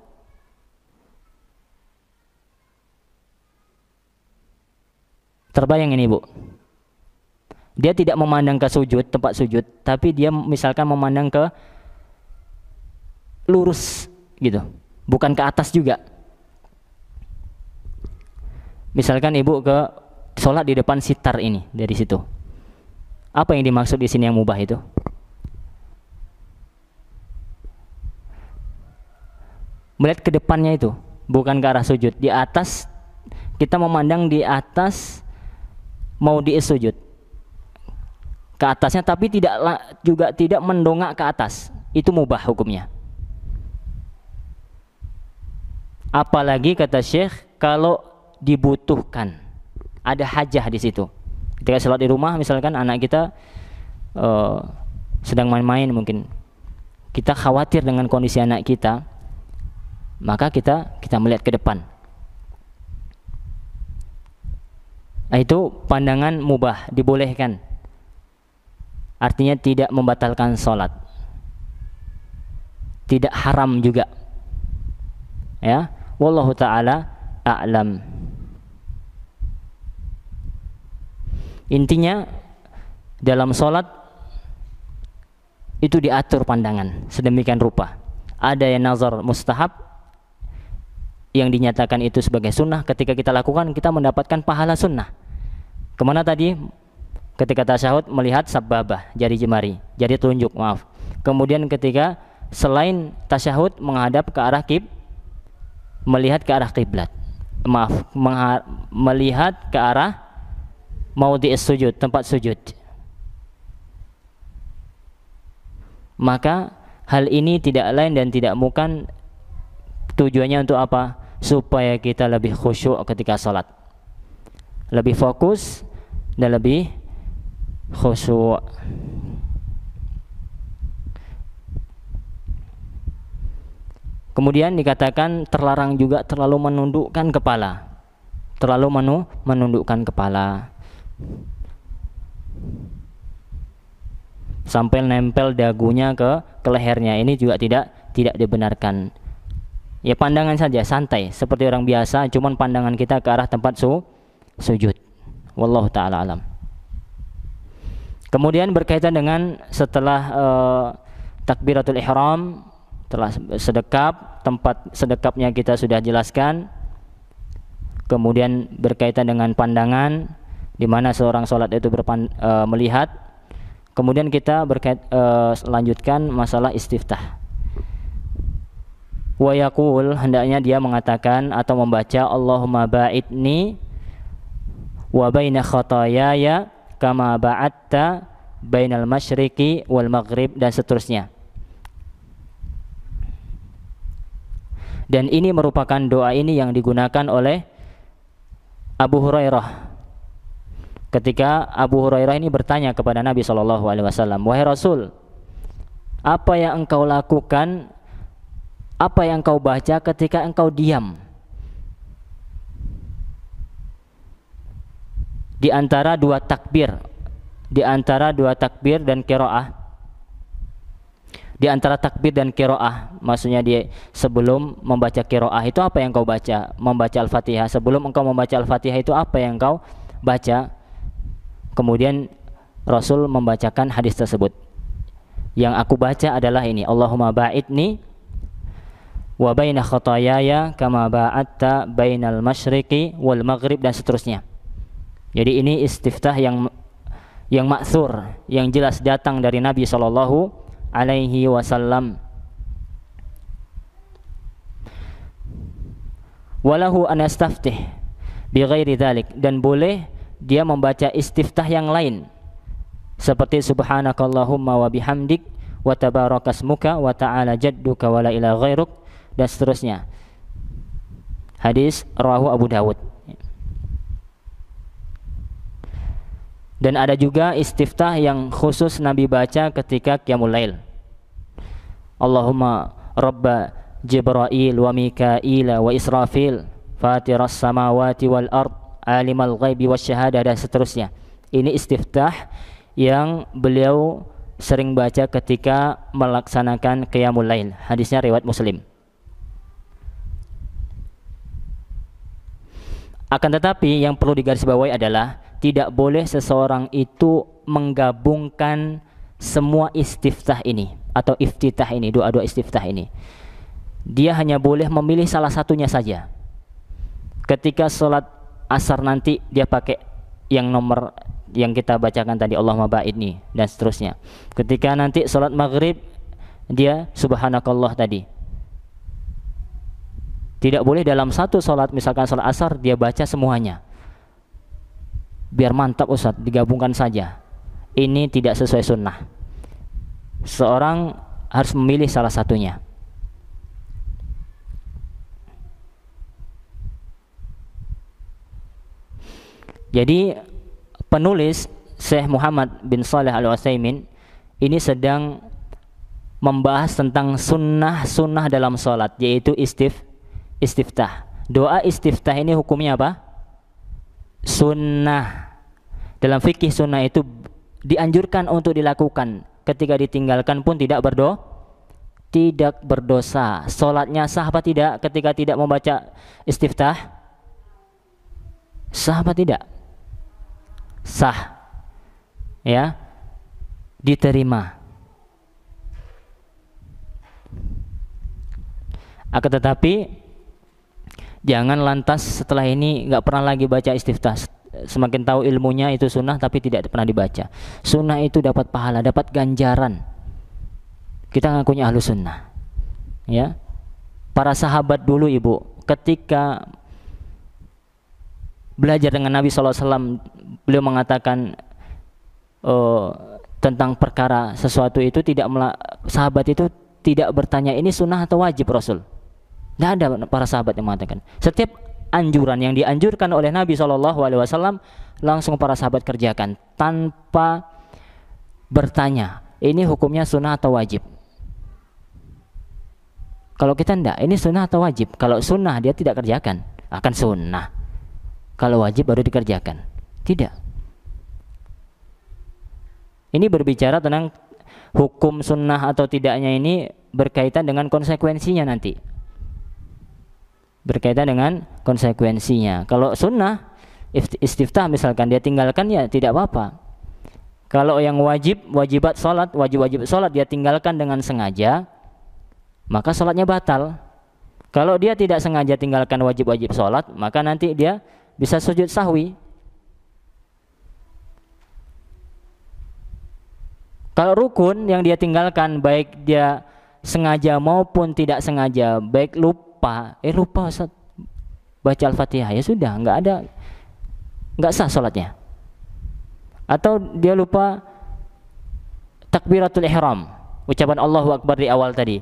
Terbayang ini, Bu? Dia tidak memandang ke sujud, tempat sujud, tapi dia misalkan memandang ke lurus gitu, bukan ke atas juga. Misalkan Ibu ke sholat di depan sitar ini, dari situ. Apa yang dimaksud di sini yang mubah itu? Melihat ke depannya itu, bukan ke arah sujud. Di atas, kita memandang di atas mau sujud ke atasnya, tapi juga tidak mendongak ke atas. Itu mubah hukumnya. Apalagi kata Syekh, kalau dibutuhkan, ada hajah di situ. Ketika sholat di rumah, misalkan anak kita sedang main-main, mungkin kita khawatir dengan kondisi anak kita, maka kita melihat ke depan. Itu pandangan mubah, dibolehkan. Artinya tidak membatalkan sholat, tidak haram juga. Ya, wallahu taala a'lam. Intinya dalam sholat itu diatur pandangan sedemikian rupa. Ada yang nazar mustahab, yang dinyatakan itu sebagai sunnah. Ketika kita lakukan, kita mendapatkan pahala sunnah. Kemana tadi? Ketika tasyahud melihat sababah, jari jemari, jari telunjuk, maaf. Kemudian ketika selain tasyahud menghadap ke arah melihat ke arah kiblat, maaf, melihat ke arah maudhi'is sujud, tempat sujud. Maka hal ini tidak lain dan tidak bukan tujuannya untuk apa? Supaya kita lebih khusyuk ketika sholat, lebih fokus dan lebih khusyuk. Kemudian dikatakan terlarang juga terlalu menundukkan kepala, menundukkan kepala sampai nempel dagunya ke lehernya. Ini juga tidak dibenarkan. Ya, pandangan saja santai seperti orang biasa, cuman pandangan kita ke arah tempat sujud. Wallahu taala alam. Kemudian berkaitan dengan setelah takbiratul ihram, telah sedekap, tempat sedekapnya kita sudah jelaskan. Kemudian berkaitan dengan pandangan, di mana seorang sholat itu melihat. Kemudian kita lanjutkan masalah istiftah. Wa yaqul, hendaknya dia mengatakan atau membaca Allahumma ba'idni wa baina khataayaya kama ba'adta bainal masyriqi wal maghrib, dan seterusnya. Dan ini merupakan doa ini yang digunakan oleh Abu Hurairah. Ketika Abu Hurairah ini bertanya kepada Nabi SAW, wahai Rasul, apa yang engkau lakukan, apa yang engkau baca ketika engkau diam di antara dua takbir, dan qiraah. Di antara takbir dan qiraah, maksudnya dia sebelum membaca qiraah itu apa yang engkau baca? Membaca Al-Fatihah. Sebelum engkau membaca Al-Fatihah itu apa yang engkau baca? Kemudian Rasul membacakan hadis tersebut. Yang aku baca adalah ini, Allahumma ba'idni wa baina khataayaya kama ba'adta bainal masyriqi wal maghrib, dan seterusnya. Jadi ini istiftah yang ma'thur, yang jelas datang dari Nabi sallallahu alaihi wasallam. Walahu an yastaftih bi ghairi dzalik, dan boleh dia membaca istiftah yang lain seperti subhanakallahumma wa bihamdik wa tabarakasmuka wa ta'ala jadduka wa la ilaha ghairuk, dan seterusnya. Hadis rawahu Abu Dawud. Dan ada juga istiftah yang khusus Nabi baca ketika qiyamul lail. Allahumma rabba Jibril wa Mikail wa Israfil fatiras samawati wal ard alimal ghaibi wasyahadah, dan seterusnya. Ini istiftah yang beliau sering baca ketika melaksanakan qiyamul lail. Hadisnya riwayat Muslim. Akan tetapi yang perlu digarisbawahi adalah tidak boleh seseorang itu menggabungkan semua istiftah ini atau iftitah ini, doa-doa istiftah ini. Dia hanya boleh memilih salah satunya saja. Ketika sholat asar nanti dia pakai yang nomor yang kita bacakan tadi, Allahumma ba'idni, dan seterusnya. Ketika nanti sholat maghrib dia subhanakallah tadi. Tidak boleh dalam satu sholat, misalkan sholat asar dia baca semuanya. Biar mantap Ustaz, digabungkan saja. Ini tidak sesuai sunnah. Seorang harus memilih salah satunya. Jadi penulis Syekh Muhammad bin Shalih Al-Utsaimin ini sedang membahas tentang sunnah dalam sholat, yaitu istiftah. Doa istiftah ini hukumnya apa? sunnah. Dalam fikih sunnah itu dianjurkan untuk dilakukan. Ketika ditinggalkan pun tidak berdosa. Salatnya sah apa tidak ketika tidak membaca istiftah? Sah apa tidak? Sah. Ya. Diterima. Akan tetapi jangan lantas setelah ini nggak pernah lagi baca istiftah. Semakin tahu ilmunya itu sunnah tapi tidak pernah dibaca. Sunnah itu dapat pahala, dapat ganjaran. Kita ngakunya ahlu sunnah. Ya, para sahabat dulu ibu, ketika belajar dengan Nabi SAW, beliau mengatakan tentang perkara sesuatu itu sahabat itu tidak bertanya ini sunnah atau wajib Rasul. Tidak ada para sahabat yang mengatakan. Setiap anjuran yang dianjurkan oleh Nabi SAW langsung para sahabat kerjakan tanpa bertanya ini hukumnya sunnah atau wajib. Kalau kita tidak, ini sunnah atau wajib. Kalau sunnah dia tidak kerjakan, akan sunnah. Kalau wajib baru dikerjakan. Tidak. Ini berbicara tentang hukum sunnah atau tidaknya ini berkaitan dengan konsekuensinya nanti. Berkaitan dengan konsekuensinya. Kalau sunnah istiftah misalkan dia tinggalkan ya tidak apa-apa. Kalau yang wajibat salat, wajib salat dia tinggalkan dengan sengaja, maka salatnya batal. Kalau dia tidak sengaja tinggalkan wajib salat, maka nanti dia bisa sujud sahwi. Kalau rukun yang dia tinggalkan baik dia sengaja maupun tidak sengaja, baik lupa Ustaz, baca Al-Fatihah ya sudah, nggak sah salatnya. Atau dia lupa takbiratul ihram, ucapan Allahu Akbar di awal tadi,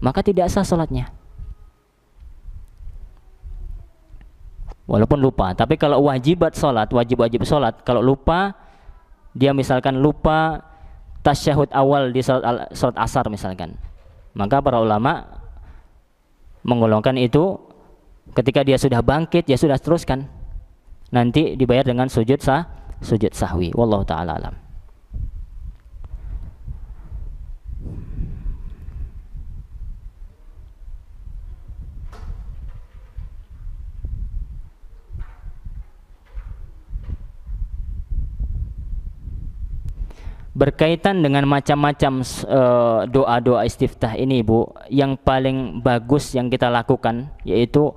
maka tidak sah salatnya. Walaupun lupa, tapi kalau wajib salat, kalau lupa, dia misalkan lupa tasyahud awal di salat asar misalkan, maka para ulama menggolongkan itu ketika dia sudah bangkit ya sudah teruskan, nanti dibayar dengan sujud sahwi. Wallahu taala alam. Berkaitan dengan macam-macam doa-doa istiftah ini Bu, yang paling bagus yang kita lakukan yaitu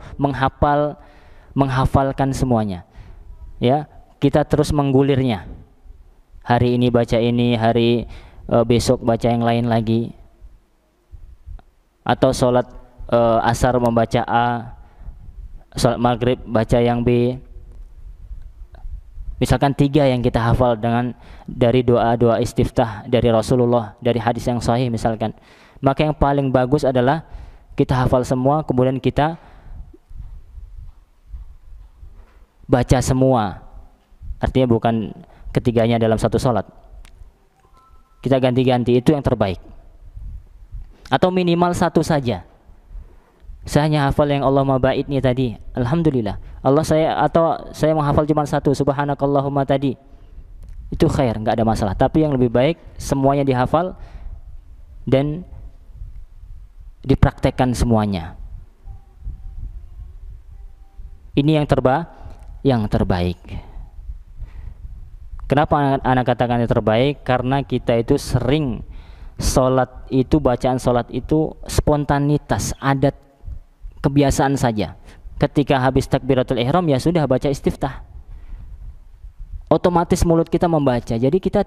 menghafalkan semuanya. Ya, kita terus menggulirnya. Hari ini baca ini, besok baca yang lain lagi. Atau sholat asar membaca A, sholat maghrib baca yang B. Misalkan 3 yang kita hafal dari doa-doa istiftah dari Rasulullah, dari hadis yang sahih misalkan. Maka yang paling bagus adalah kita hafal semua, kemudian kita baca semua. Artinya bukan ketiganya dalam satu sholat. Kita ganti-ganti, itu yang terbaik. Atau minimal 1 saja. Saya hanya hafal yang Allahumma ba'idni tadi, alhamdulillah. Saya menghafal cuma 1 subhanakallahumma tadi, itu khair, enggak ada masalah. Tapi yang lebih baik semuanya dihafal dan dipraktekkan semuanya. Ini yang terbaik. Kenapa anak katakan yang terbaik? Karena kita itu sering bacaan sholat itu spontanitas, adat, kebiasaan saja. Ketika habis takbiratul ihram ya sudah baca istiftah, otomatis mulut kita membaca. Jadi kita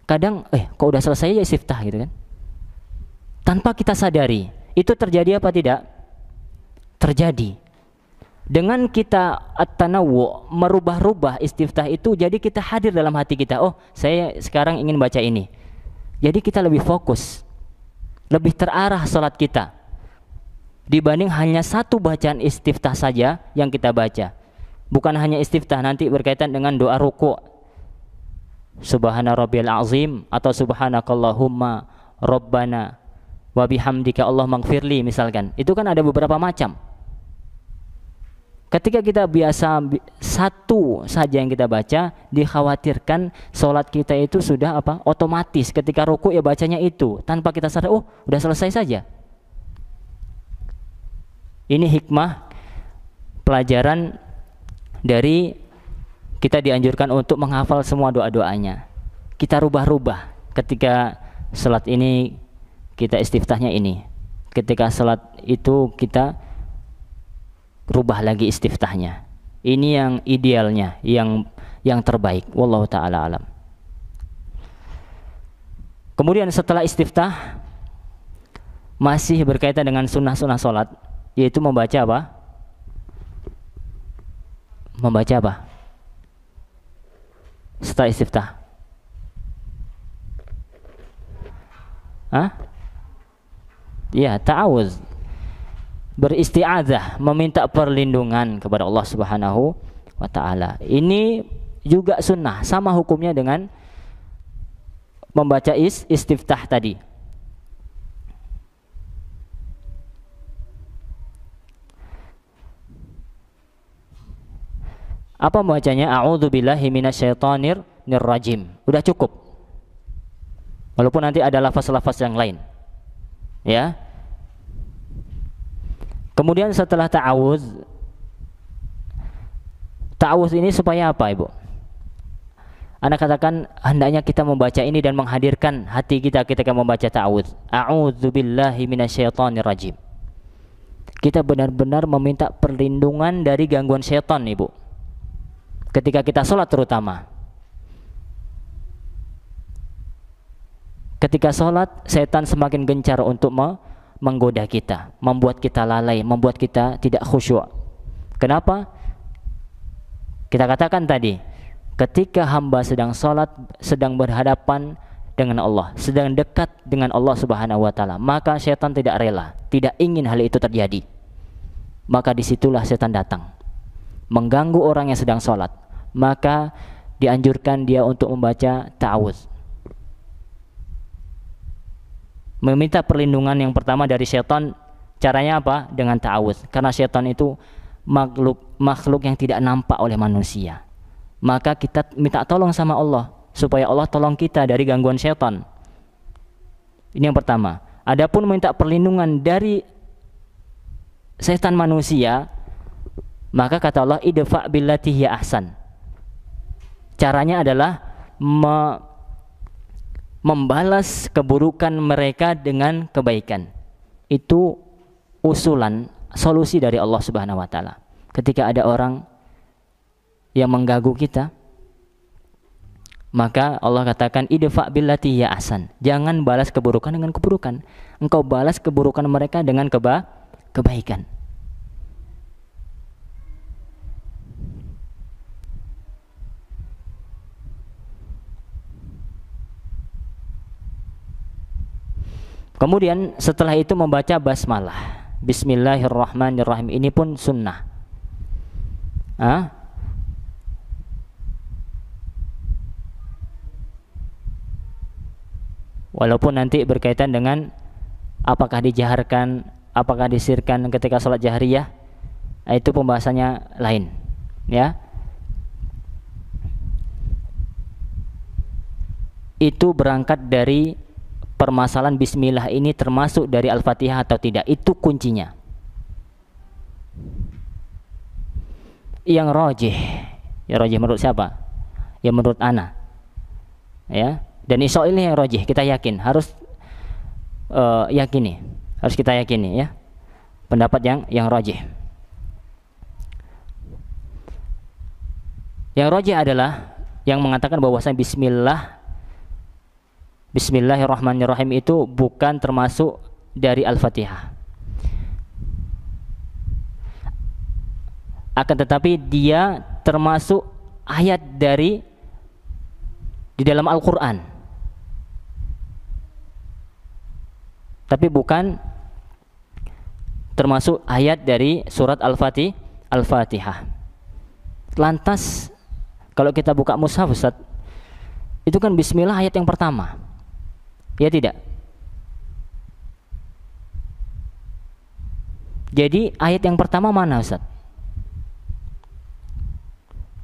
kadang kok udah selesai ya istiftah gitu kan, tanpa kita sadari. Itu terjadi apa tidak? Terjadi. Dengan kita at-tanawwu, merubah-rubah istiftah itu, jadi kita hadir dalam hati kita, oh saya sekarang ingin baca ini. Jadi kita lebih fokus, lebih terarah salat kita dibanding hanya 1 bacaan istiftah saja yang kita baca. Bukan hanya istiftah, nanti berkaitan dengan doa ruku', subhana rabbiyal azim, atau subhanakallahumma rabbana wa bihamdika Allah maghfirli misalkan. Itu kan ada beberapa macam. Ketika kita biasa satu saja yang kita baca, dikhawatirkan sholat kita itu sudah apa? Otomatis ketika ruku ya bacanya itu, tanpa kita sadar, oh udah selesai saja. Ini hikmah pelajaran dari kita dianjurkan untuk menghafal semua doa-doanya. Kita rubah-rubah. Ketika sholat ini kita istiftahnya ini. Ketika sholat itu kita rubah lagi istiftahnya. Ini yang idealnya, yang terbaik. Wallahu taala alam. Kemudian setelah istiftah masih berkaitan dengan sunnah-sunnah salat, yaitu membaca apa? Membaca apa? Setelah istiftah. Hah? Ya, ta'awuz. Beristi'adzah, meminta perlindungan kepada Allah Subhanahu wa taala. Ini juga sunnah, sama hukumnya dengan membaca istiftah tadi. Apa membacanya? A'udzubillahi minasyaitonir rajim. Udah cukup. Walaupun nanti ada lafaz-lafaz yang lain. Ya. Kemudian setelah ta'awuz ini supaya apa, Ibu? Anda katakan hendaknya kita membaca ini dan menghadirkan hati kita ketika membaca ta'awuz. A'udzubillahi minasyaitonir rajim. Kita benar-benar meminta perlindungan dari gangguan syaitan, Ibu. Ketika kita sholat terutama. Ketika sholat, setan semakin gencar untuk menggoda kita, membuat kita lalai, membuat kita tidak khusyuk. Kenapa? Kita katakan tadi, ketika hamba sedang sholat, sedang berhadapan dengan Allah, sedang dekat dengan Allah Subhanahu wa taala, maka setan tidak rela, tidak ingin hal itu terjadi. Maka disitulah setan datang, mengganggu orang yang sedang sholat. Maka dianjurkan dia untuk membaca ta'awuz, meminta perlindungan yang pertama dari syaitan. Caranya apa? Dengan ta'awuz. Karena syaitan itu makhluk yang tidak nampak oleh manusia. Maka kita minta tolong sama Allah supaya Allah tolong kita dari gangguan syaitan. Ini yang pertama. Adapun minta perlindungan dari syaitan manusia, maka kata Allah, idfa' billati hiya ahsan. Caranya adalah membalas keburukan mereka dengan kebaikan. Itu usulan, solusi dari Allah Subhanahu wa taala. Ketika ada orang yang mengganggu kita, maka Allah katakan idfa' billati ya ahsan. Jangan balas keburukan dengan keburukan. Engkau balas keburukan mereka dengan kebaikan. Kemudian setelah itu membaca basmalah, Bismillahirrahmanirrahim. Ini pun sunnah. Walaupun nanti berkaitan dengan apakah dijaharkan, apakah disirkan ketika sholat jahriyah, itu pembahasannya lain, ya. Itu berangkat dari permasalahan bismillah ini termasuk dari Al-Fatihah atau tidak, itu kuncinya. Yang rajih, ya rajih menurut siapa? Ya menurut ana. Ya, dan insya Allah ini yang rajih, kita yakin, harus yakini, harus kita yakini, ya. Pendapat yang rajih. Yang rajih adalah yang mengatakan bahwasanya Bismillahirrahmanirrahim itu bukan termasuk dari Al-Fatihah. Akan tetapi dia termasuk ayat di dalam Al-Quran. Tapi bukan termasuk ayat dari surat Al-Fatihah. Lantas kalau kita buka mushaf, Ustaz, itu kan bismillah ayat yang pertama. Ya tidak? Jadi ayat yang pertama mana, Ustaz?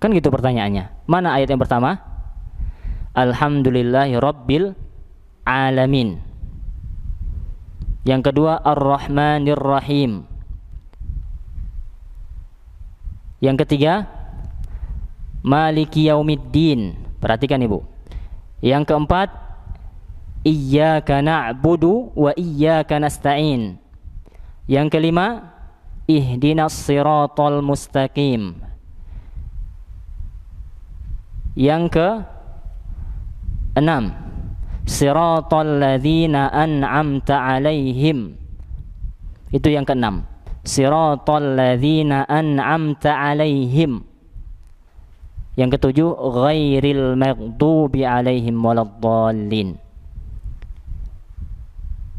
Kan gitu pertanyaannya. Mana ayat yang pertama? Alhamdulillahi Rabbil Alamin. Yang kedua Ar-Rahmanir Rahim. Yang ketiga Maliki Yaumiddin. Perhatikan Ibu. Yang keempat Iyyaka na'budu wa iyyaka nasta'in. Yang kelima Ihdinas siratal mustaqim. Yang ke enam Siratal ladzina an'amta alaihim. Itu yang keenam. Siratal ladzina an'amta alaihim. Yang ketujuh ghairil maghdubi alaihim waladdallin.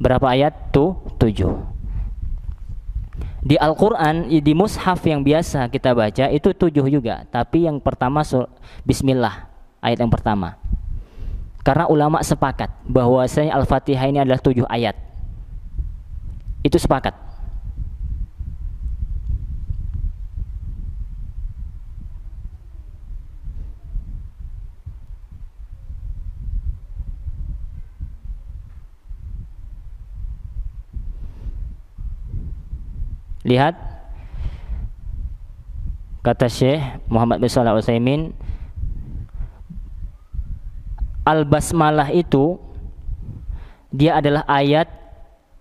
Berapa ayat tuh? 7. Di Al-Quran, di mushaf yang biasa kita baca itu 7 juga. Tapi yang pertama Bismillah, ayat yang pertama. Karena ulama sepakat bahwasanya Al-Fatihah ini adalah 7 ayat. Itu sepakat. Lihat kata Syekh Muhammad bin Shalih Al-Utsaimin, Al-Basmalah itu dia adalah ayat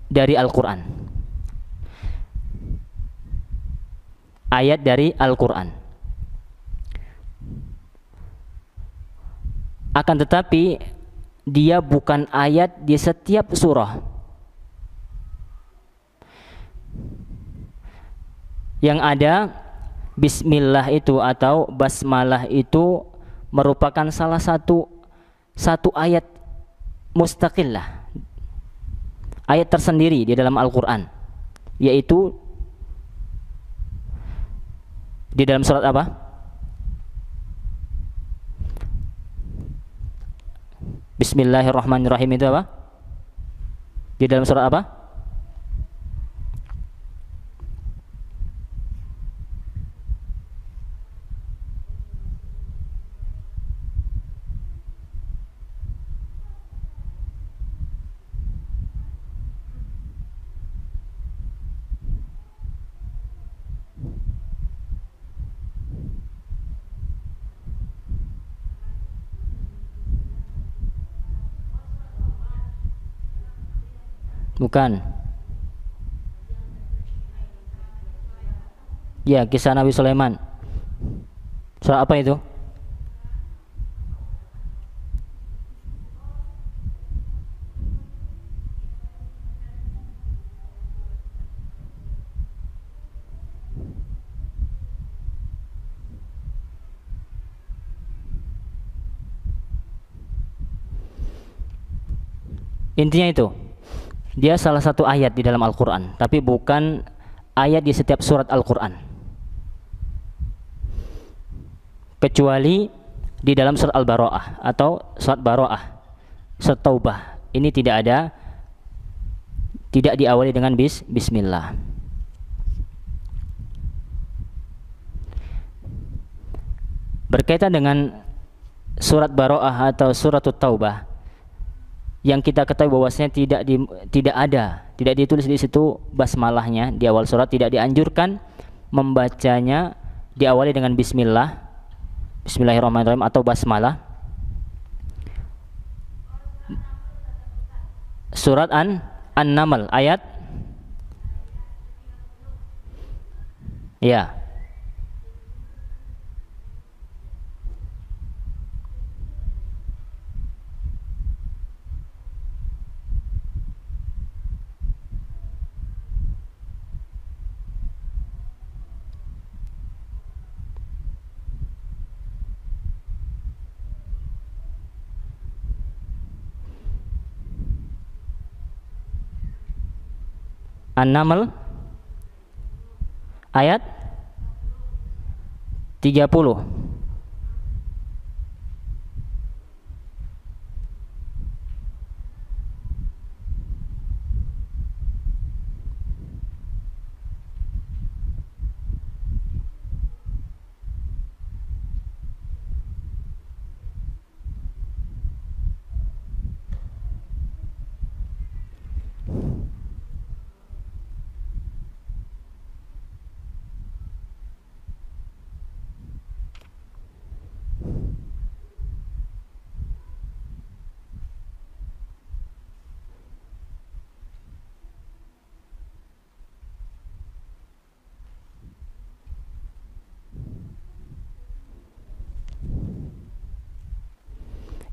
dari Al-Quran. Ayat dari Al-Quran. Akan tetapi dia bukan ayat di setiap surah. Yang ada Bismillah itu atau Basmalah itu merupakan salah satu ayat mustaqillah, ayat tersendiri di dalam Al-Quran, yaitu di dalam surat apa? Bismillahirrahmanirrahim itu apa? Di dalam surat apa? Bukan. Ya, kisah Nabi Sulaiman. Surah apa itu? Intinya itu, dia salah satu ayat di dalam Al-Quran, tapi bukan ayat di setiap surat Al-Quran, kecuali di dalam surat Al-Bara'ah atau surat Bara'ah, surat Taubah. Ini tidak diawali dengan Bismillah. Berkaitan dengan surat Bara'ah atau surat Taubah, yang kita ketahui bahwasanya tidak ditulis di situ basmalahnya di awal surat, tidak dianjurkan membacanya diawali dengan Bismillahirrahmanirrahim atau basmalah. Surat An-Naml ayat ya. An-Naml ayat 30.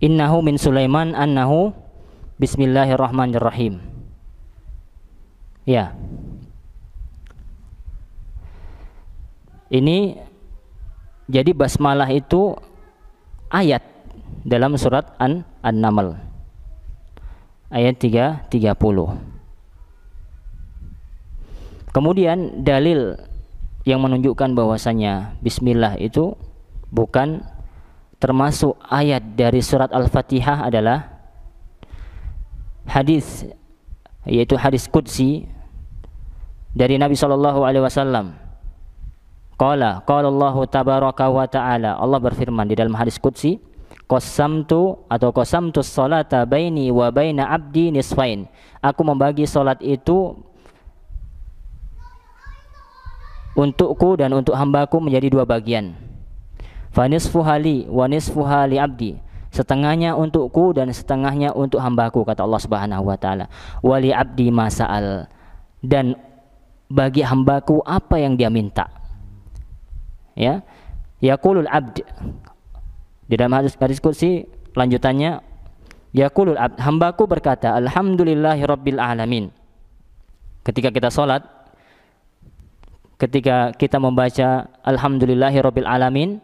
Innahu min Sulaiman annahu bismillahirrahmanirrahim. Ya. Ini jadi basmalah itu ayat dalam surat An-Naml ayat 30. Kemudian dalil yang menunjukkan bahwasanya bismillah itu bukan termasuk ayat dari surat Al-Fatihah adalah hadis, yaitu hadis qudsi dari Nabi SAW. Qala Allah tabaraka wa ta'ala, Allah berfirman di dalam hadis qudsi, qasamtu sholata baini wa baina abdi nisfain. Aku membagi salat itu untukku dan untuk hambaku menjadi dua bagian. Fa nisfuha li wa nisfuha li abdi. Setengahnya untukku dan setengahnya untuk hambaku, kata Allah Subhanahu wa taala. Wa li abdi ma sa'al. Dan bagi hambaku apa yang dia minta. Ya. Yaqulul abd. Di dalam hadis qudsi lanjutannya, yaqulul abd, hambaku berkata alhamdulillahirabbil alamin. Ketika kita salat, ketika kita membaca alhamdulillahirabbil alamin,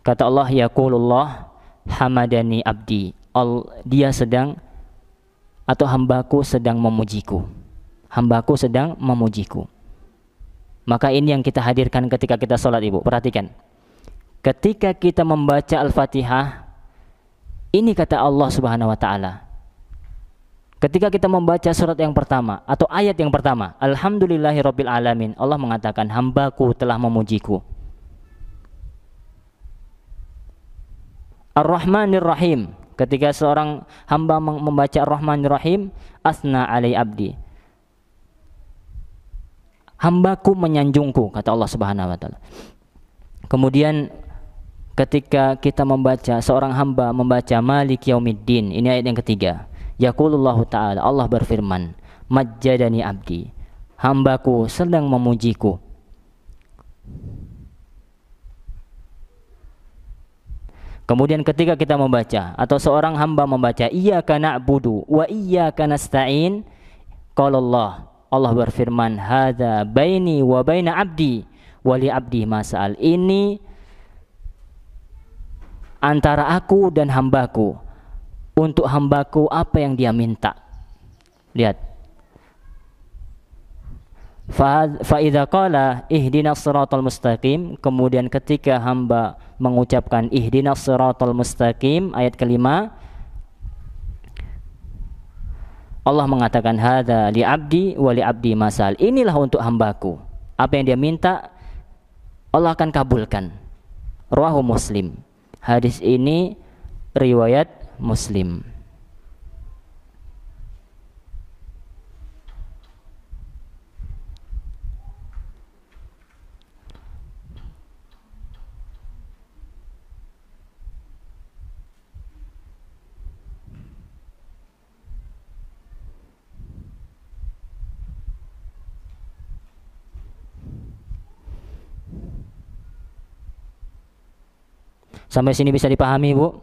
kata Allah, yaqulullah hamadani abdi. Dia sedang, atau hambaku sedang memujiku. Hambaku sedang memujiku. Maka ini yang kita hadirkan ketika kita salat, Ibu. Perhatikan. Ketika kita membaca Al-Fatihah, ini kata Allah Subhanahu wa taala. Ketika kita membaca surat yang pertama atau ayat yang pertama, alhamdulillahirabbil alamin, Allah mengatakan hambaku telah memujiku. Ar-Rahmanir Rahim, ketika seorang hamba membaca Ar-Rahmanir Rahim, asna alai abdi. Hambaku menyanjungku, kata Allah Subhanahu wa taala. Kemudian ketika kita membaca, seorang hamba membaca Malik Yaumiddin, ini ayat yang ketiga. Yaqulullahu ta'ala, Allah berfirman, majjadani abdi, hambaku sedang memujiku. Kemudian ketika kita membaca, atau seorang hamba membaca iyyaka na'budu wa iyyaka nasta'in, qala Allah berfirman, hadza baini wa baina abdi wa li abdi ma sa'al. Ini antara aku dan hambaku, untuk hambaku apa yang dia minta. Lihat. Fa idza qala ihdinas siratal mustaqim, kemudian ketika hamba mengucapkan ihdinas siratal mustaqim, ayat kelima, Allah mengatakan hadza li abdi wa li abdi masal. Inilah untuk hambaku, apa yang dia minta Allah akan kabulkan. Rawahu Muslim. Hadis ini riwayat Muslim. Sampai sini bisa dipahami, Bu?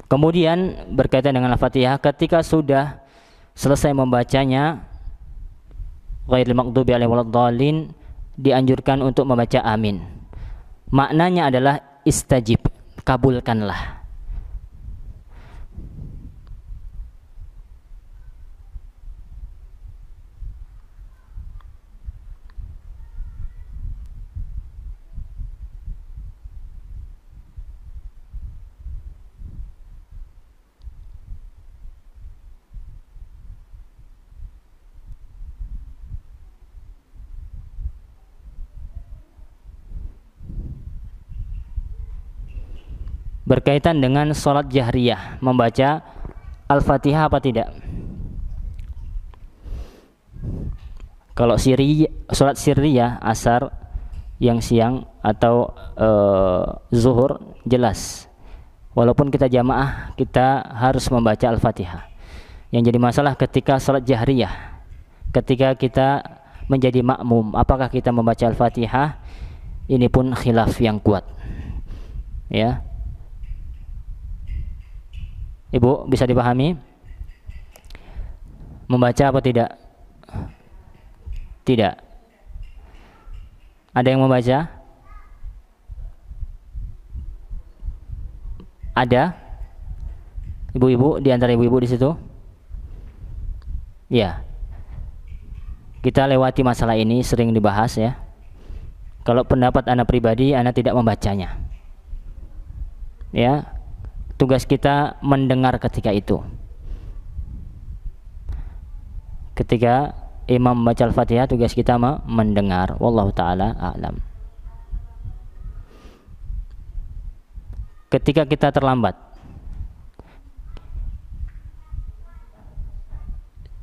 Kemudian berkaitan dengan Al-Fatihah, ketika sudah selesai membacanya, ghairil maghdubi alaihim waladdallin, dianjurkan untuk membaca amin. Maknanya adalah istajib, kabulkanlah. Berkaitan dengan sholat jahriyah, membaca Al-Fatihah apa tidak? Kalau sholat sirriyah, asar yang siang atau zuhur, jelas. Walaupun kita jamaah, kita harus membaca Al-Fatihah. Yang jadi masalah ketika sholat jahriyah, ketika kita menjadi makmum, apakah kita membaca Al-Fatihah? Ini pun khilaf yang kuat. Ya. Ibu, bisa dipahami? Membaca apa tidak? Tidak. Ada yang membaca? Ada? Ibu-ibu, di antara ibu-ibu di situ? Ya. Kita lewati masalah ini, sering dibahas ya. Kalau pendapat anak pribadi, anak tidak membacanya. Ya. Tugas kita mendengar ketika itu. Ketika imam membaca Al-Fatihah, tugas kita mendengar. Wallahu ta'ala a'lam. Ketika kita terlambat,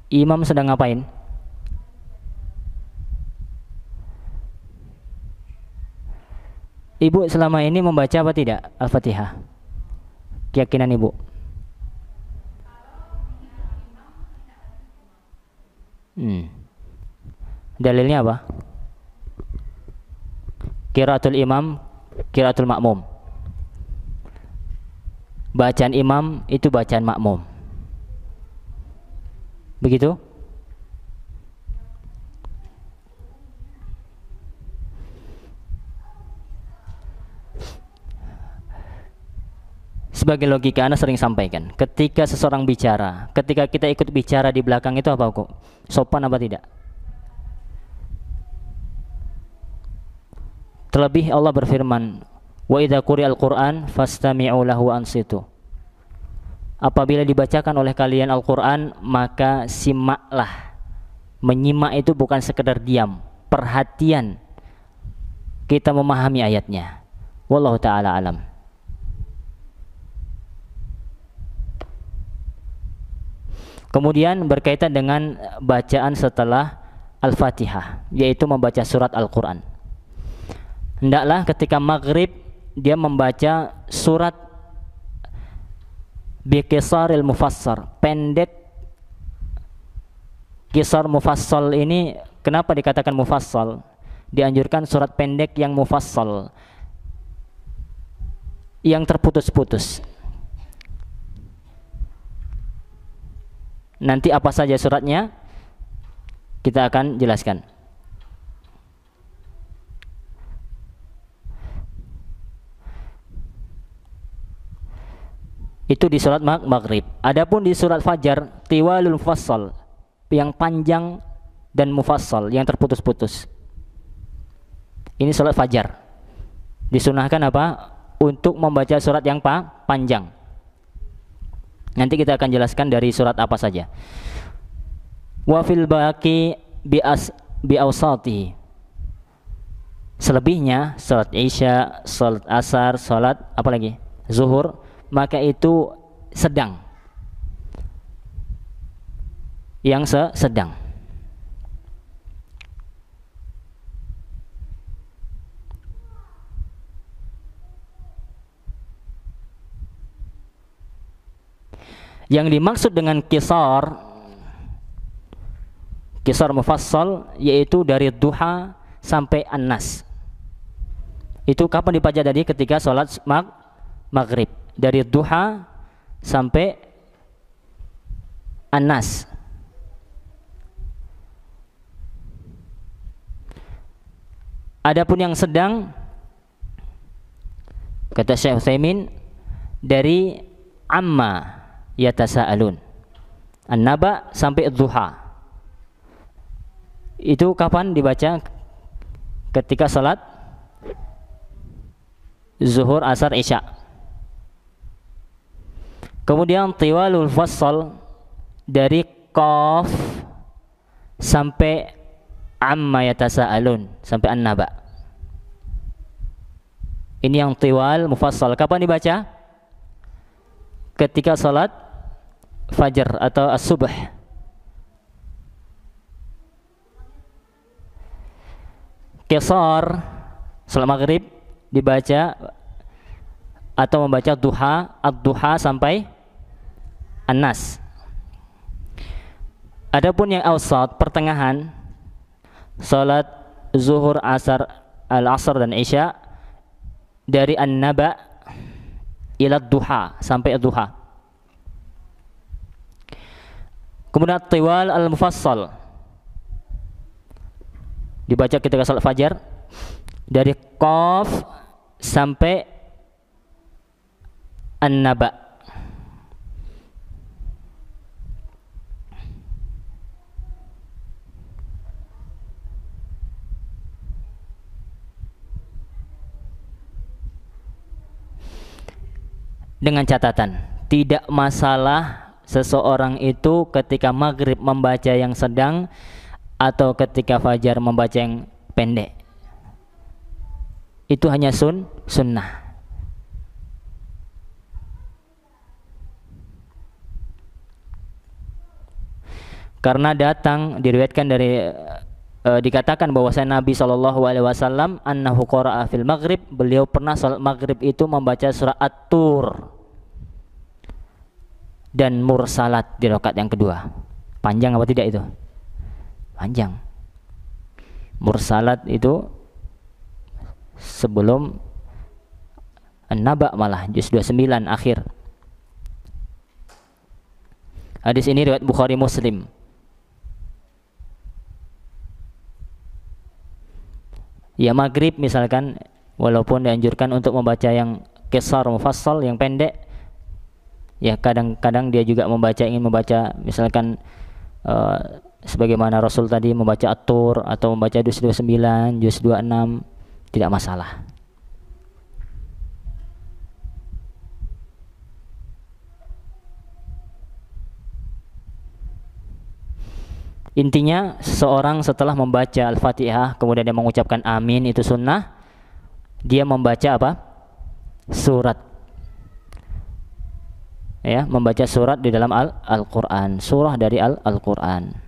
imam sedang ngapain? Ibu selama ini membaca apa tidak Al-Fatihah? Keyakinan ibu? Dalilnya apa? Qiraatul imam, qiraatul makmum. Bacaan imam itu bacaan makmum. Begitu? Sebagai logika, Anda sering sampaikan, ketika seseorang bicara, ketika kita ikut bicara di belakang itu apa kok? Sopan apa tidak? Terlebih Allah berfirman, wa idza quri'al Qur'an fastami'u lahu ansitu. Apabila dibacakan oleh kalian Al-Qur'an, maka simaklah. Menyimak itu bukan sekedar diam, perhatian kita memahami ayatnya. Wallahu ta'ala alam. Kemudian berkaitan dengan bacaan setelah Al-Fatihah, yaitu membaca surat Al-Quran. Hendaklah ketika maghrib dia membaca surat biqisaril mufassar, pendek. Qisar mufassal ini kenapa dikatakan mufassal? Dianjurkan surat pendek yang mufassal, yang terputus-putus. Nanti apa saja suratnya kita akan jelaskan. Itu di surat maghrib. Adapun di surat fajar, tiwalul mufassal, yang panjang dan mufassal, yang terputus-putus. Ini surat fajar. Disunahkan apa? Untuk membaca surat yang panjang. Nanti kita akan jelaskan dari surat apa saja. Wa fil baqi bi awsati. Selebihnya salat Isya, salat Asar, salat apa lagi? Zuhur, maka itu sedang. Yang sedang. Yang dimaksud dengan qisar mufassal yaitu dari duha sampai an-nas. Itu kapan dibaca tadi? Ketika sholat maghrib, dari duha sampai an-nas. Adapun yang sedang, kata Syekh Utsaimin, dari amma yatasaalun, an-naba sampai duha. Itu kapan dibaca? Ketika salat zuhur, asar, isya. Kemudian tiwalul fassal, dari qaf sampai amma yatasaalun, sampai an-naba. Ini yang tiwal mufassal. Kapan dibaca? Ketika salat fajar atau as-subh. Qisar salat maghrib dibaca atau membaca duha, ad-duha sampai an-nas. Adapun yang awsat, pertengahan, salat zuhur, asar, al-asr dan isya dari an-naba ila duha sampai duha. Kemudian tiwal al-mufassal dibaca ketika salat fajar dari qaf sampai an-naba. Dengan catatan, tidak masalah seseorang itu ketika maghrib membaca yang sedang atau ketika fajar membaca yang pendek. Itu hanya sunnah. Karena datang diriwayatkan dari dikatakan bahwasanya Nabi SAW annahu qara'a fil maghrib, beliau pernah salat maghrib itu membaca surah At-Tur dan mursalat di rakaat yang kedua. Panjang apa tidak itu? Panjang. Mursalat itu sebelum An-Naba malah juz 29 akhir. Hadis ini riwayat Bukhari Muslim. Ya maghrib misalkan, walaupun dianjurkan untuk membaca yang qisar mufassal yang pendek, ya kadang-kadang dia juga ingin membaca misalkan sebagaimana Rasul tadi membaca At-Tur atau membaca juz 29, juz 26, tidak masalah. Intinya seseorang setelah membaca Al-Fatihah kemudian dia mengucapkan amin, itu sunnah. Dia membaca apa? Surat. Ya, membaca surat di dalam Al-Qur'an, surah dari Al-Qur'an.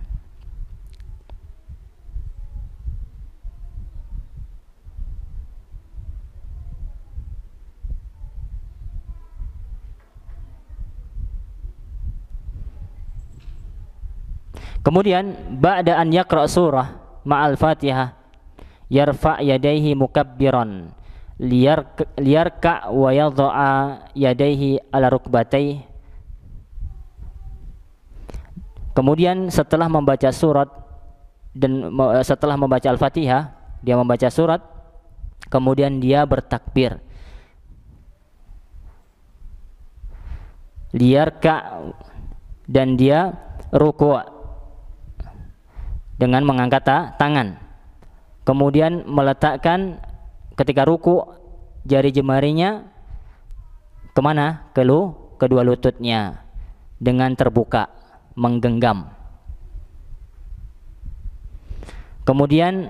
Kemudian ba'da an yaqra surah ma'al Fatihah yarfa' yadayhi mukabbiran liyarka wa yadha'a yadayhi ala rukbatayhi. Kemudian setelah membaca surat dan setelah membaca Al-Fatihah, dia membaca surat, kemudian dia bertakbir. Liyarka, dan dia ruku' dengan mengangkat tangan, kemudian meletakkan ketika ruku jari jemarinya kemana? Kedua lututnya dengan terbuka, menggenggam. Kemudian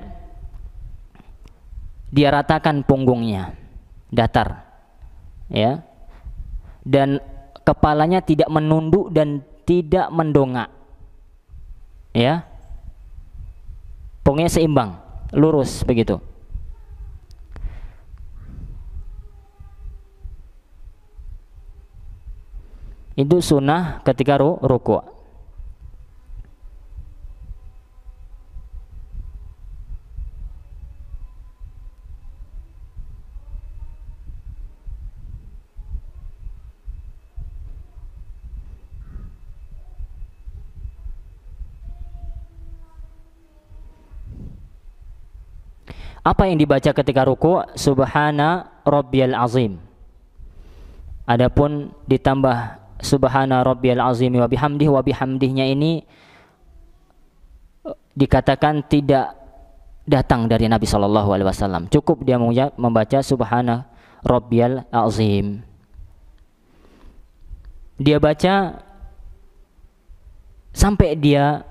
dia ratakan punggungnya, datar, ya, dan kepalanya tidak menunduk dan tidak mendongak, ya. Punggungnya seimbang, lurus begitu. Itu sunnah ketika ruku'. Apa yang dibaca ketika ruku'? Subhana rabbiyal azim. Adapun ditambah subhana rabbiyal azim wa bihamdihnya ini dikatakan tidak datang dari Nabi SAW. Cukup dia membaca subhana rabbiyal azim. Dia baca sampai dia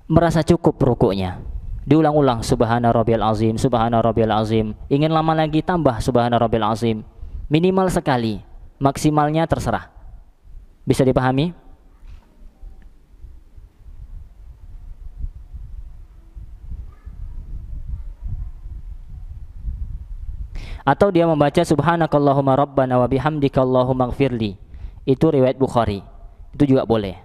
merasa cukup ruku'nya. Diulang-ulang subhana rabbiyal azim, subhana rabbiyal azim. Ingin lama lagi tambah subhana rabbiyal azim. Minimal sekali, maksimalnya terserah. Bisa dipahami? Atau dia membaca subhanakallahumma rabbana wa bihamdika allahumma ighfirli. Itu riwayat Bukhari. Itu juga boleh.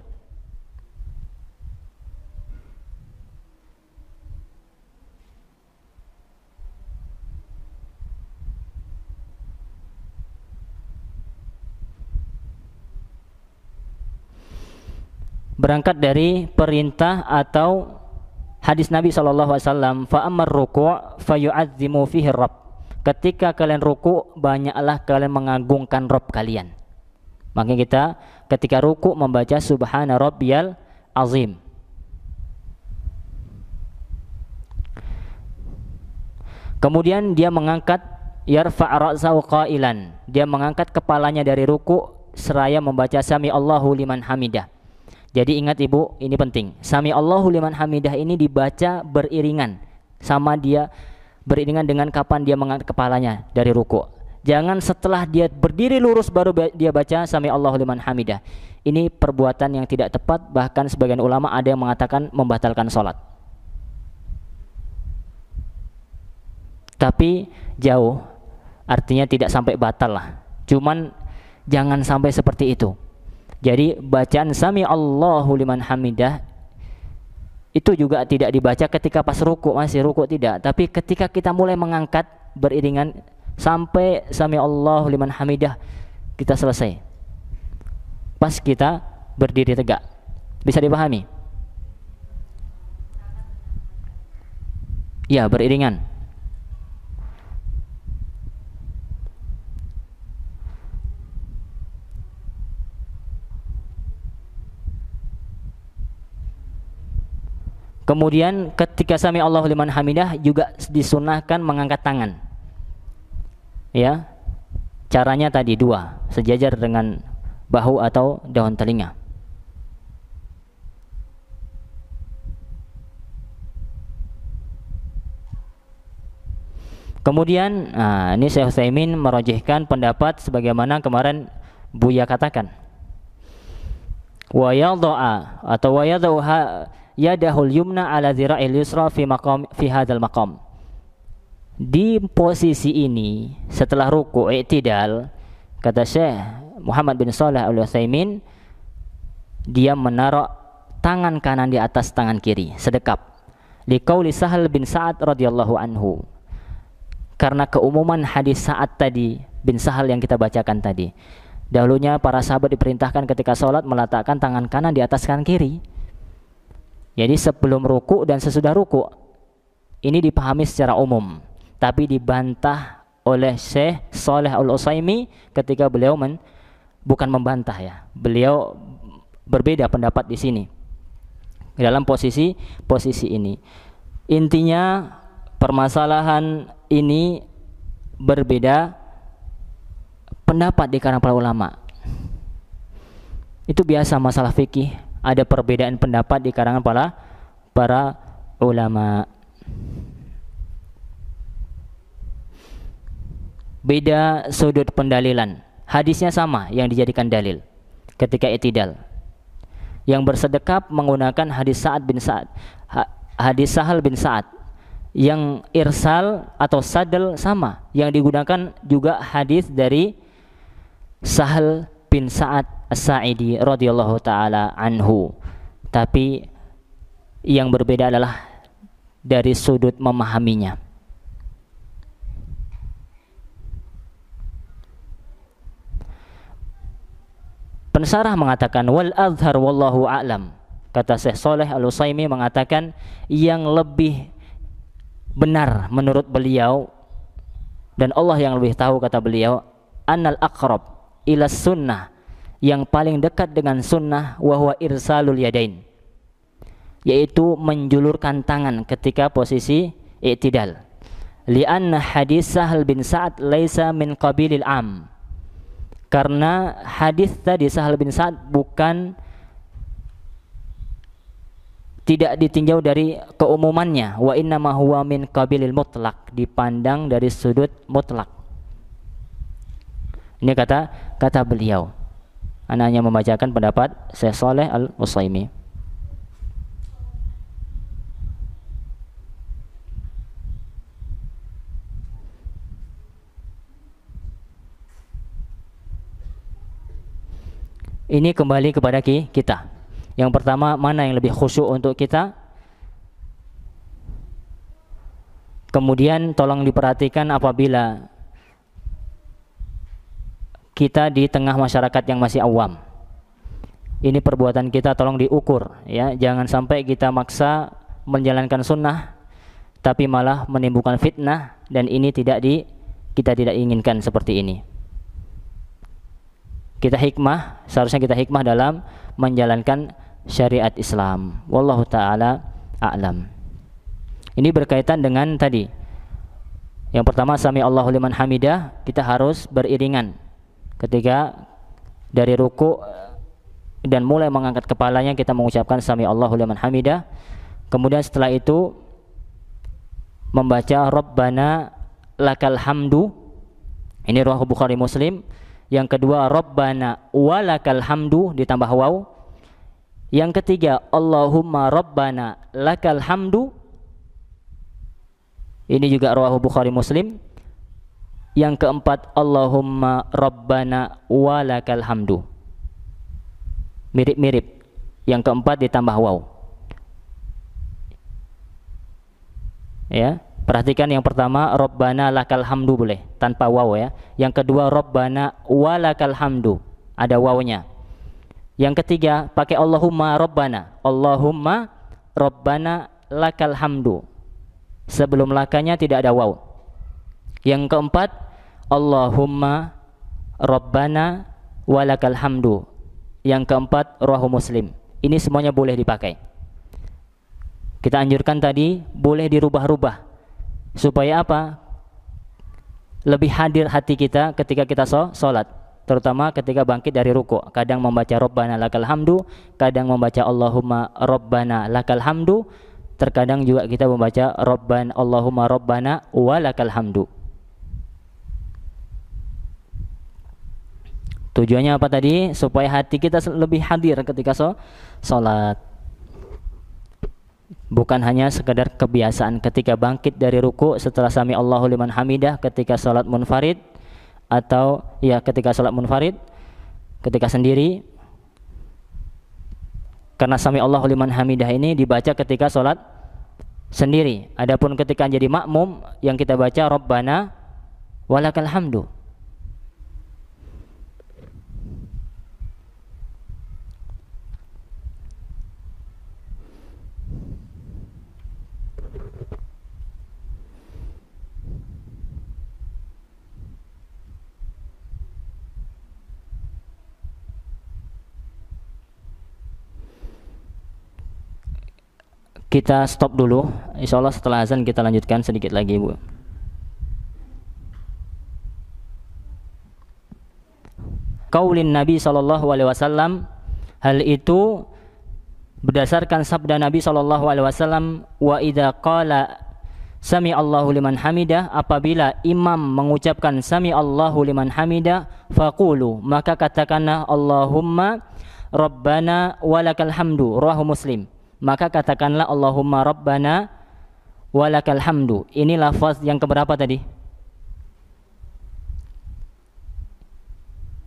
berangkat dari perintah atau hadis Nabi SAW, fa ammar ruku' fayu'azzimu fihi rabb. Ketika kalian ruku, banyaklah kalian mengagungkan Rabb kalian. Makanya kita ketika ruku membaca subhana rabbiyal azim. Kemudian dia mengangkat yarfa' ra'sahu qailan. Dia mengangkat kepalanya dari ruku seraya membaca sami Allahu liman hamidah. Jadi ingat Ibu, ini penting. Sami Allahu liman hamidah ini dibaca beriringan sama dia, beriringan dengan kapan dia mengangkat kepalanya dari ruku. Jangan setelah dia berdiri lurus baru dia baca sami Allahu liman hamidah. Ini perbuatan yang tidak tepat, bahkan sebagian ulama ada yang mengatakan membatalkan salat. Tapi jauh, artinya tidak sampai batal lah. Cuman jangan sampai seperti itu. Jadi bacaan sami Allahu liman hamidah itu juga tidak dibaca ketika pas ruku, masih ruku tidak, tapi ketika kita mulai mengangkat beriringan sampai sami Allahu liman hamidah kita selesai. Pas kita berdiri tegak. Bisa dipahami? Ya, beriringan. Kemudian ketika sami Allahu liman hamidah juga disunahkan mengangkat tangan. Ya. Caranya tadi dua, sejajar dengan bahu atau daun telinga. Kemudian ini Syekh Utsaimin merajihkan pendapat sebagaimana kemarin Buya katakan. Wa yadha'a atau wa yadha'uha yadahul yumna ala dhira'il yusra fi hadzal maqam. Di posisi ini setelah ruku' i'tidal, kata Syekh Muhammad bin Shalih Al-Utsaimin, dia menaruh tangan kanan di atas tangan kiri sedekap. Liqauli Sahal bin Sa'ad radhiyallahu anhu. Karena keumuman hadis Sa'ad tadi bin Sahal yang kita bacakan tadi. Dahulunya para sahabat diperintahkan ketika sholat meletakkan tangan kanan di atas tangan kiri. Jadi sebelum ruku dan sesudah ruku ini dipahami secara umum, tapi dibantah oleh Syekh Shalih Al-Utsaimin ketika beliau bukan membantah ya, beliau berbeda pendapat di sini dalam posisi ini. Intinya permasalahan ini berbeda pendapat di kalangan para ulama. Itu biasa masalah fikih. Ada perbedaan pendapat di kalangan para ulama. Beda sudut pendalilan. Hadisnya sama yang dijadikan dalil ketika i'tidal. Yang bersedekap menggunakan hadis Sa'ad bin Sa'ad, hadis Sahal bin Sa'ad. Yang irsal atau sadal sama, yang digunakan juga hadis dari Sahal bin Sa'ad As-Sa'idi radhiyallahu taala anhu. Tapi yang berbeda adalah dari sudut memahaminya. Pensarah mengatakan wal azhar wallahu a'lam. Kata Syekh Shalih Al-Utsaimin mengatakan yang lebih benar menurut beliau dan Allah yang lebih tahu, kata beliau, annal aqrab ila sunnah, yang paling dekat dengan sunnah, wahwa irsalul yadain, yaitu menjulurkan tangan ketika posisi i'tidal. Lianna hadis Sahal bin Sa'ad laisa min qabilil am, karena hadis tadi Sahal bin Sa'ad bukan, tidak ditinjau dari keumumannya. Wa inna ma huwa min qabilil mutlaq, dipandang dari sudut mutlak. Ini kata beliau. Ana hanya membacakan pendapat Syekh Shalih Al-Utsaimin. Ini kembali kepada kita. Yang pertama, mana yang lebih khusyuk untuk kita? Kemudian tolong diperhatikan apabila kita di tengah masyarakat yang masih awam. ini perbuatan kita tolong diukur ya, jangan sampai kita maksa menjalankan sunnah tapi malah menimbulkan fitnah, dan ini kita tidak inginkan seperti ini. Seharusnya kita hikmah dalam menjalankan syariat Islam. Wallahu taala a'lam. Ini berkaitan dengan tadi. Yang pertama, sami Allahu liman hamidah, kita harus beriringan ketika dari ruku dan mulai mengangkat kepalanya kita mengucapkan sami Allahu liman hamidah. Kemudian setelah itu membaca Rabbana lakal hamdu. Ini riwayat Bukhari Muslim. Yang kedua Rabbana walakal hamdu ditambah waw. Yang ketiga Allahumma Rabbana lakal hamdu. Ini juga riwayat Bukhari Muslim. Yang keempat Allahumma Rabbana walakal hamdu. Mirip-mirip. Yang keempat ditambah waw. Ya, perhatikan yang pertama Rabbana lakal hamdu boleh tanpa waw ya. Yang kedua Rabbana walakal hamdu, ada wawnya. Yang ketiga pakai Allahumma Rabbana. Allahumma Rabbana lakal hamdu. Sebelum lakanya tidak ada waw. Yang keempat Allahumma Rabbana walakal hamdu. Yang keempat riwayat Muslim. Ini semuanya boleh dipakai. Kita anjurkan tadi boleh dirubah-rubah. Supaya apa? Lebih hadir hati kita ketika kita sholat, terutama ketika bangkit dari ruku. Kadang membaca Rabbana lakal hamdu, kadang membaca Allahumma Rabbana lakal hamdu, terkadang juga kita membaca Allahumma Rabbana walakal hamdu. Tujuannya apa tadi? Supaya hati kita lebih hadir ketika sholat. Bukan hanya sekedar kebiasaan ketika bangkit dari ruku setelah sami Allahu liman hamidah ketika salat munfarid, atau ya ketika salat munfarid, ketika sendiri. Karena sami Allahu liman hamidah ini dibaca ketika salat sendiri. Adapun ketika jadi makmum yang kita baca Rabbana walakal hamdu. Kita stop dulu. Insyaallah setelah azan kita lanjutkan sedikit lagi, Bu. Qaulin Nabi SAW, hal itu berdasarkan sabda Nabi SAW, wa idza qala sami Allahu liman hamidah, apabila imam mengucapkan sami Allahu liman hamidah, faqulu, maka katakanlah Allahumma Rabbana walakal hamdu. Rawahu Muslim. Maka katakanlah Allahumma Rabbana walakal hamdu. Ini lafaz yang keberapa tadi?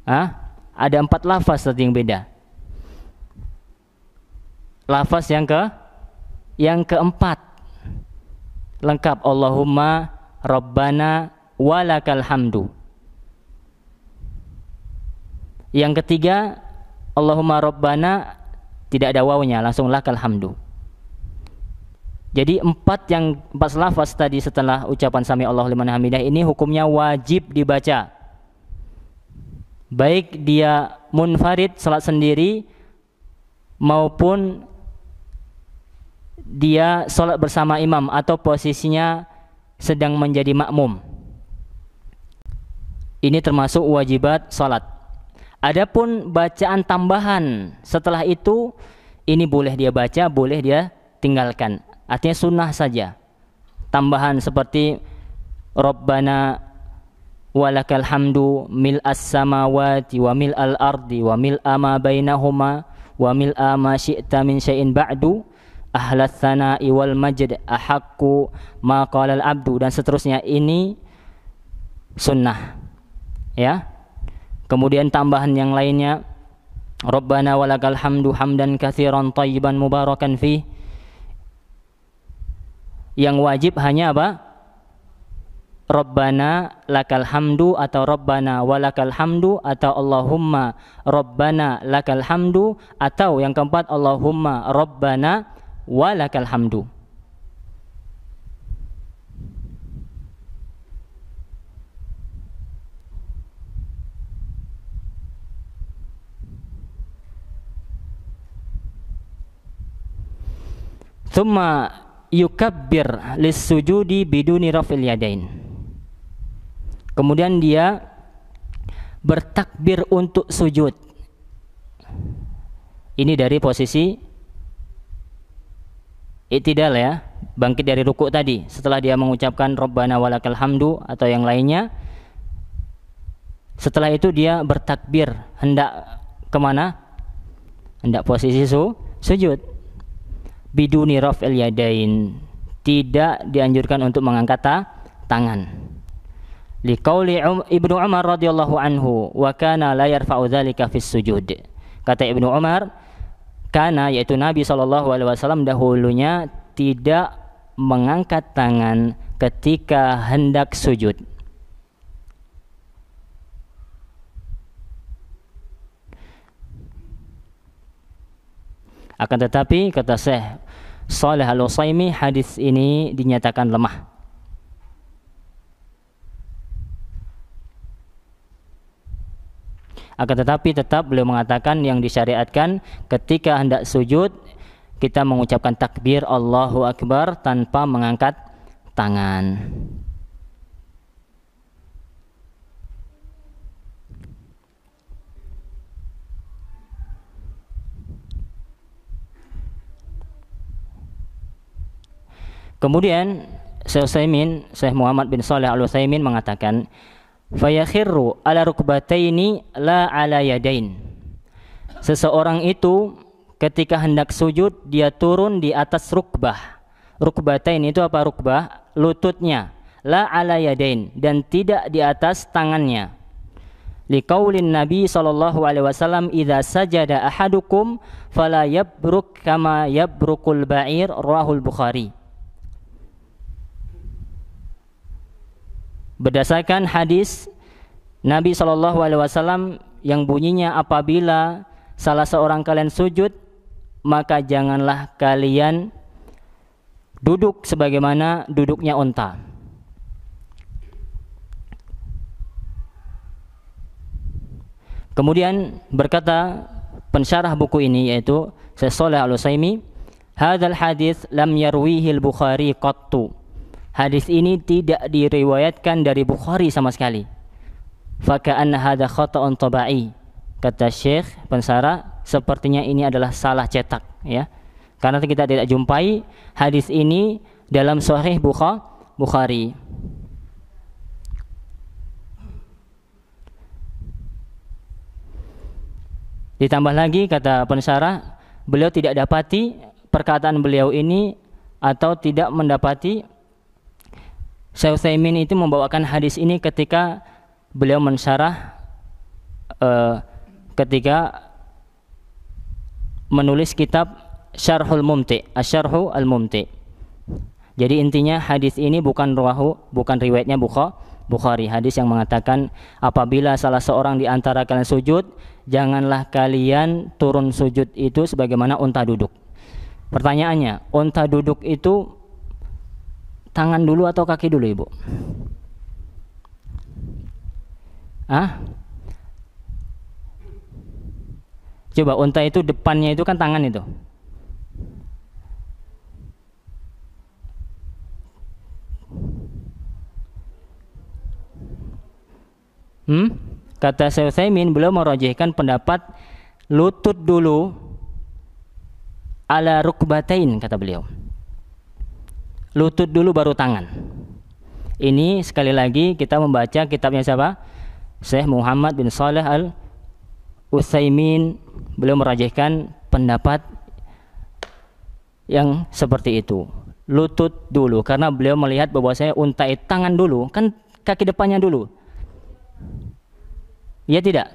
Ada 4 lafaz tadi yang beda. Lafaz yang keempat lengkap, Allahumma Rabbana walakal hamdu. Yang ketiga Allahumma Rabbana tidak ada wawnya, langsung lakal hamdu. Jadi 4 lafaz tadi setelah ucapan sami Allahu liman hamidah ini hukumnya wajib dibaca. Baik dia munfarid salat sendiri maupun dia salat bersama imam atau posisinya sedang menjadi makmum. Ini termasuk wajibat salat. Adapun bacaan tambahan setelah itu, ini boleh dia baca, boleh dia tinggalkan. Artinya sunnah saja. Tambahan seperti Rabbana walakal hamdu mil'as samawati wa mil'al ardi wa mil'a ma bainahuma wa mil'a ma syi'ta min syai'in ba'du ahlat thana'i wal majd ahaqqu ma qalal abdu, dan seterusnya. Ini sunnah ya. Kemudian tambahan yang lainnya Rabbana walakal hamdu hamdan katsiran thayyiban mubarakan fi. Yang wajib hanya apa? Rabbana lakal hamdu atau Rabbana walakal hamdu atau Allahumma Rabbana lakal hamdu atau yang keempat Allahumma Rabbana walakal hamdu. Thumma yukabbir lis-sujudi biduni rafil yadain. Kemudian dia bertakbir untuk sujud. Ini dari posisi i'tidal ya, bangkit dari rukuk tadi. Setelah dia mengucapkan Rabbana walakal hamdu atau yang lainnya, setelah itu dia bertakbir, hendak kemana? Hendak posisi sujud. Biduni raf'il yadain, tidak dianjurkan untuk mengangkat tangan. Liqauli Ibnu Umar radhiyallahu anhu wa kana la yarfa'u dzalika fis sujud. Kata Ibnu Umar, karena yaitu Nabi SAW dahulunya tidak mengangkat tangan ketika hendak sujud. Akan tetapi kata Syekh Shalih Al-Utsaimin, hadis ini dinyatakan lemah. Akan tetapi tetap beliau mengatakan yang disyariatkan ketika hendak sujud kita mengucapkan takbir Allahu Akbar tanpa mengangkat tangan. Kemudian Syekh Muhammad bin Shalih Al-Utsaimin mengatakan fayakhirru ala rukbataini la ala yadain. Seseorang itu ketika hendak sujud dia turun di atas rukbah. Rukbatain itu apa? Rukbah lututnya, la ala yadain, dan tidak di atas tangannya. Liqaulin Nabi sallallahu alaihi wasallam idza sajada ahadukum fala yabruk kama yabrukul ba'ir, rawahul Bukhari. Berdasarkan hadis Nabi SAW yang bunyinya apabila salah seorang kalian sujud maka janganlah kalian duduk sebagaimana duduknya unta. Kemudian berkata pensyarah buku ini yaitu Syekh Shalih Al-Utsaimin, hadzal hadis lam yarwihi al-Bukhari qattu. Hadis ini tidak diriwayatkan dari Bukhari sama sekali. Faka'anna hadza khata'un tabai. Kata Syekh pensarah, sepertinya ini adalah salah cetak ya. Karena kita tidak jumpai hadis ini dalam Sahih Bukhari. Ditambah lagi kata pensarah, beliau tidak dapati perkataan beliau ini atau tidak mendapati Syekh Utsaimin itu membawakan hadis ini ketika beliau mensyarah ketika menulis kitab Syarhul Mumti', Asy-Syarhu Al-Mumti'. Jadi intinya hadis ini bukan riwayatnya Bukhari. Hadis yang mengatakan apabila salah seorang di antara kalian sujud, janganlah kalian turun sujud itu sebagaimana unta duduk. Pertanyaannya, unta duduk itu tangan dulu atau kaki dulu, Ibu? Coba unta itu depannya itu kan tangan itu. Kata Syekh Utsaimin, beliau merajihkan pendapat lutut dulu ala rukbatain, kata beliau. Lutut dulu baru tangan. Ini sekali lagi kita membaca kitabnya siapa? Syekh Muhammad bin Shalih Al-Utsaimin. Beliau merajihkan pendapat yang seperti itu. Lutut dulu, karena beliau melihat bahwa saya unta itu tangan dulu, kan kaki depannya dulu. Ya tidak?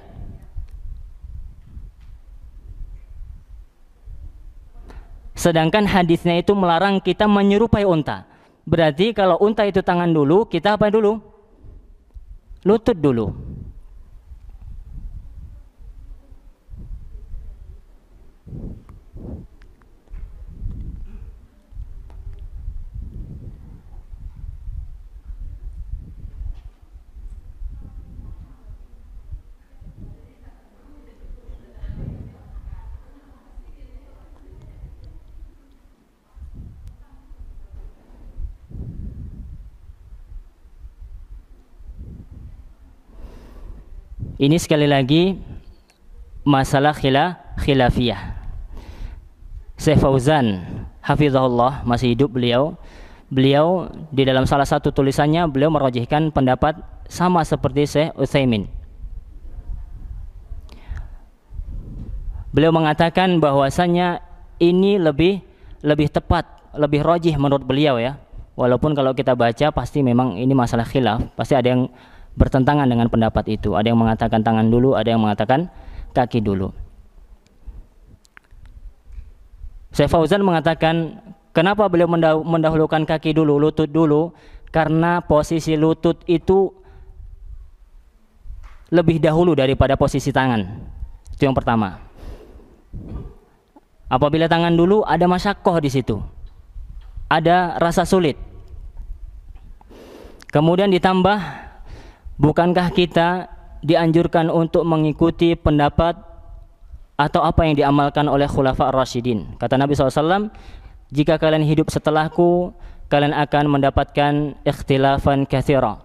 Sedangkan hadisnya itu melarang kita menyerupai unta. Berarti kalau unta itu tangan dulu, kita apa dulu? Lutut dulu. Ini sekali lagi masalah khilafiyah. Syekh Fauzan hafizahullah, masih hidup beliau di dalam salah satu tulisannya beliau merajihkan pendapat sama seperti Syekh Utsaimin. Beliau mengatakan bahwasanya ini lebih tepat, lebih rajih menurut beliau ya. Walaupun kalau kita baca pasti memang ini masalah khilaf, pasti ada yang bertentangan dengan pendapat itu. Ada yang mengatakan tangan dulu, ada yang mengatakan kaki dulu. Syekh Fauzan mengatakan, kenapa beliau mendahulukan kaki dulu, lutut dulu? Karena posisi lutut itu lebih dahulu daripada posisi tangan. Itu yang pertama. Apabila tangan dulu, ada masyaqqah di situ, ada rasa sulit. Kemudian ditambah, bukankah kita dianjurkan untuk mengikuti pendapat atau apa yang diamalkan oleh khulafa ar-rasyidin? Kata Nabi SAW, jika kalian hidup setelahku, kalian akan mendapatkan ikhtilafan katsira,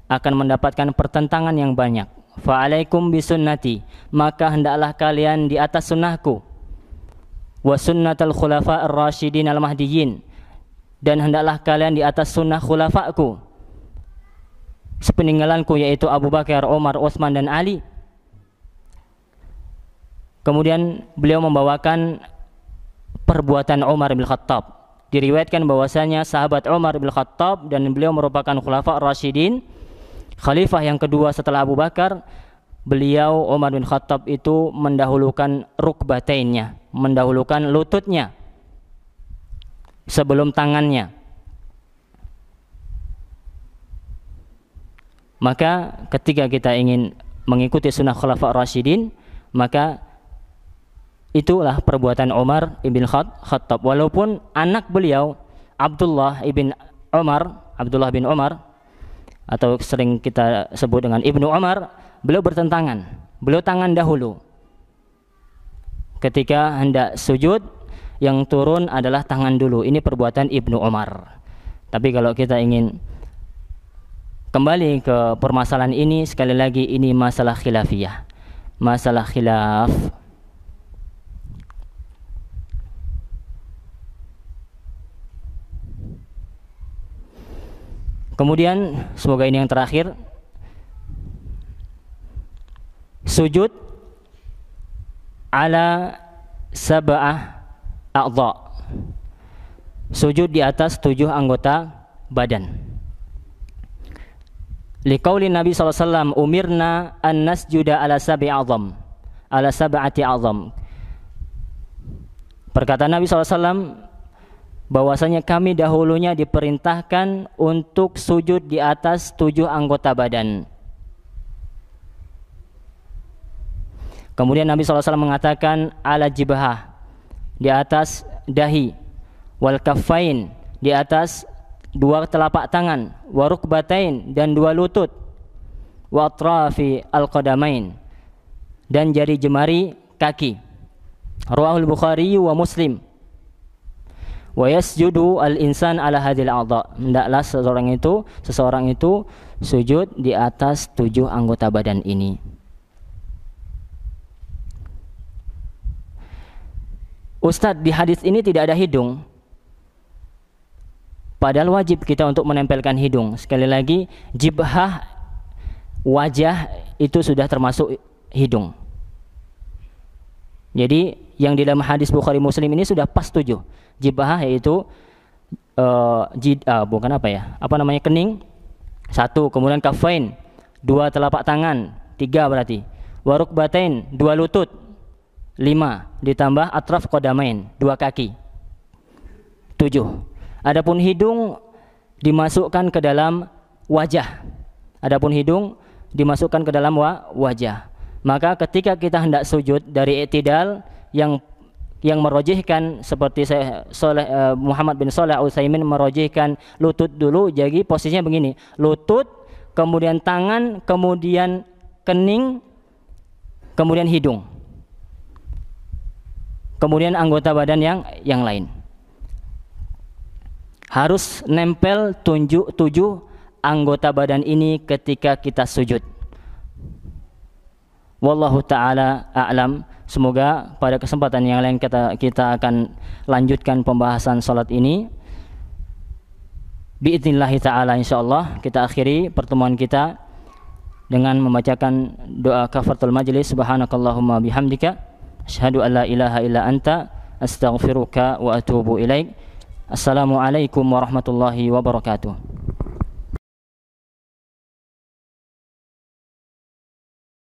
akan mendapatkan pertentangan yang banyak. Fa'alaikum bisunnati, maka hendaklah kalian di atas sunnahku. Wa sunnatal khulafa ar-rasyidin al-mahdiyyin, dan hendaklah kalian di atas sunnah khulafaku sepeninggalanku, yaitu Abu Bakar, Umar, Utsman dan Ali. Kemudian beliau membawakan perbuatan Umar bin Khattab. Diriwayatkan bahwasanya sahabat Umar bin Khattab, dan beliau merupakan khulafa ar-rasyidin, khalifah yang kedua setelah Abu Bakar. Beliau Umar bin Khattab itu mendahulukan rukbatainnya, mendahulukan lututnya sebelum tangannya. Maka ketika kita ingin mengikuti sunnah khulafa ar-rasyidin, maka itulah perbuatan Umar ibn Khattab. Walaupun anak beliau Abdullah bin Umar, atau sering kita sebut dengan Ibnu Umar, beliau bertentangan. Beliau tangan dahulu. Ketika hendak sujud, yang turun adalah tangan dulu. Ini perbuatan Ibnu Umar. Tapi kalau kita ingin kembali ke permasalahan ini, sekali lagi ini masalah khilafiyah, masalah khilaf. Kemudian semoga ini yang terakhir, sujud ala sab'ah a'dha, sujud di atas 7 anggota badan. Liqauli Nabi SAW, umirna an nasjuda ala sab'ati a'zam. Perkataan Nabi SAW bahwasanya kami dahulunya diperintahkan untuk sujud di atas 7 anggota badan. Kemudian Nabi SAW mengatakan ala jibhah, di atas dahi, wal kaffain, di atas 2 telapak tangan, wa rukbatain, dan 2 lutut, wa atrafi al-qadamain, dan jari jemari kaki. Rawahul Bukhari wa Muslim. Wa yasjudu al-insan ala hadhil a'dha, hendaklah seseorang itu sujud di atas 7 anggota badan ini. Ustadz, di hadis ini tidak ada hidung. Padahal wajib kita untuk menempelkan hidung. Sekali lagi, jibhah, wajah itu sudah termasuk hidung. Jadi yang di dalam hadis Bukhari Muslim ini sudah pas 7. Jibhah yaitu kening 1, kemudian kafain 2 telapak tangan, 3 berarti. Warukbatain 2 lutut, 5, ditambah atraf qadamain 2 kaki, 7. Adapun hidung dimasukkan ke dalam wajah. Adapun hidung dimasukkan ke dalam wajah. Maka ketika kita hendak sujud dari i'tidal yang merojihkan seperti Muhammad bin Shalih Al-Utsaimin merojihkan lutut dulu, jadi posisinya begini, lutut, kemudian tangan, kemudian kening, kemudian hidung, kemudian anggota badan yang lain. Harus nempel 7 anggota badan ini ketika kita sujud. Wallahu ta'ala a'lam. Semoga pada kesempatan yang lain kita akan lanjutkan pembahasan salat ini. Bi'idznillah ta'ala, insyaallah kita akhiri pertemuan kita dengan membacakan doa kafaratul majlis. Subhanakallahumma bihamdika asyhadu an la ilaha illa anta astaghfiruka wa atubu ilaik. Assalamualaikum warahmatullahi wabarakatuh.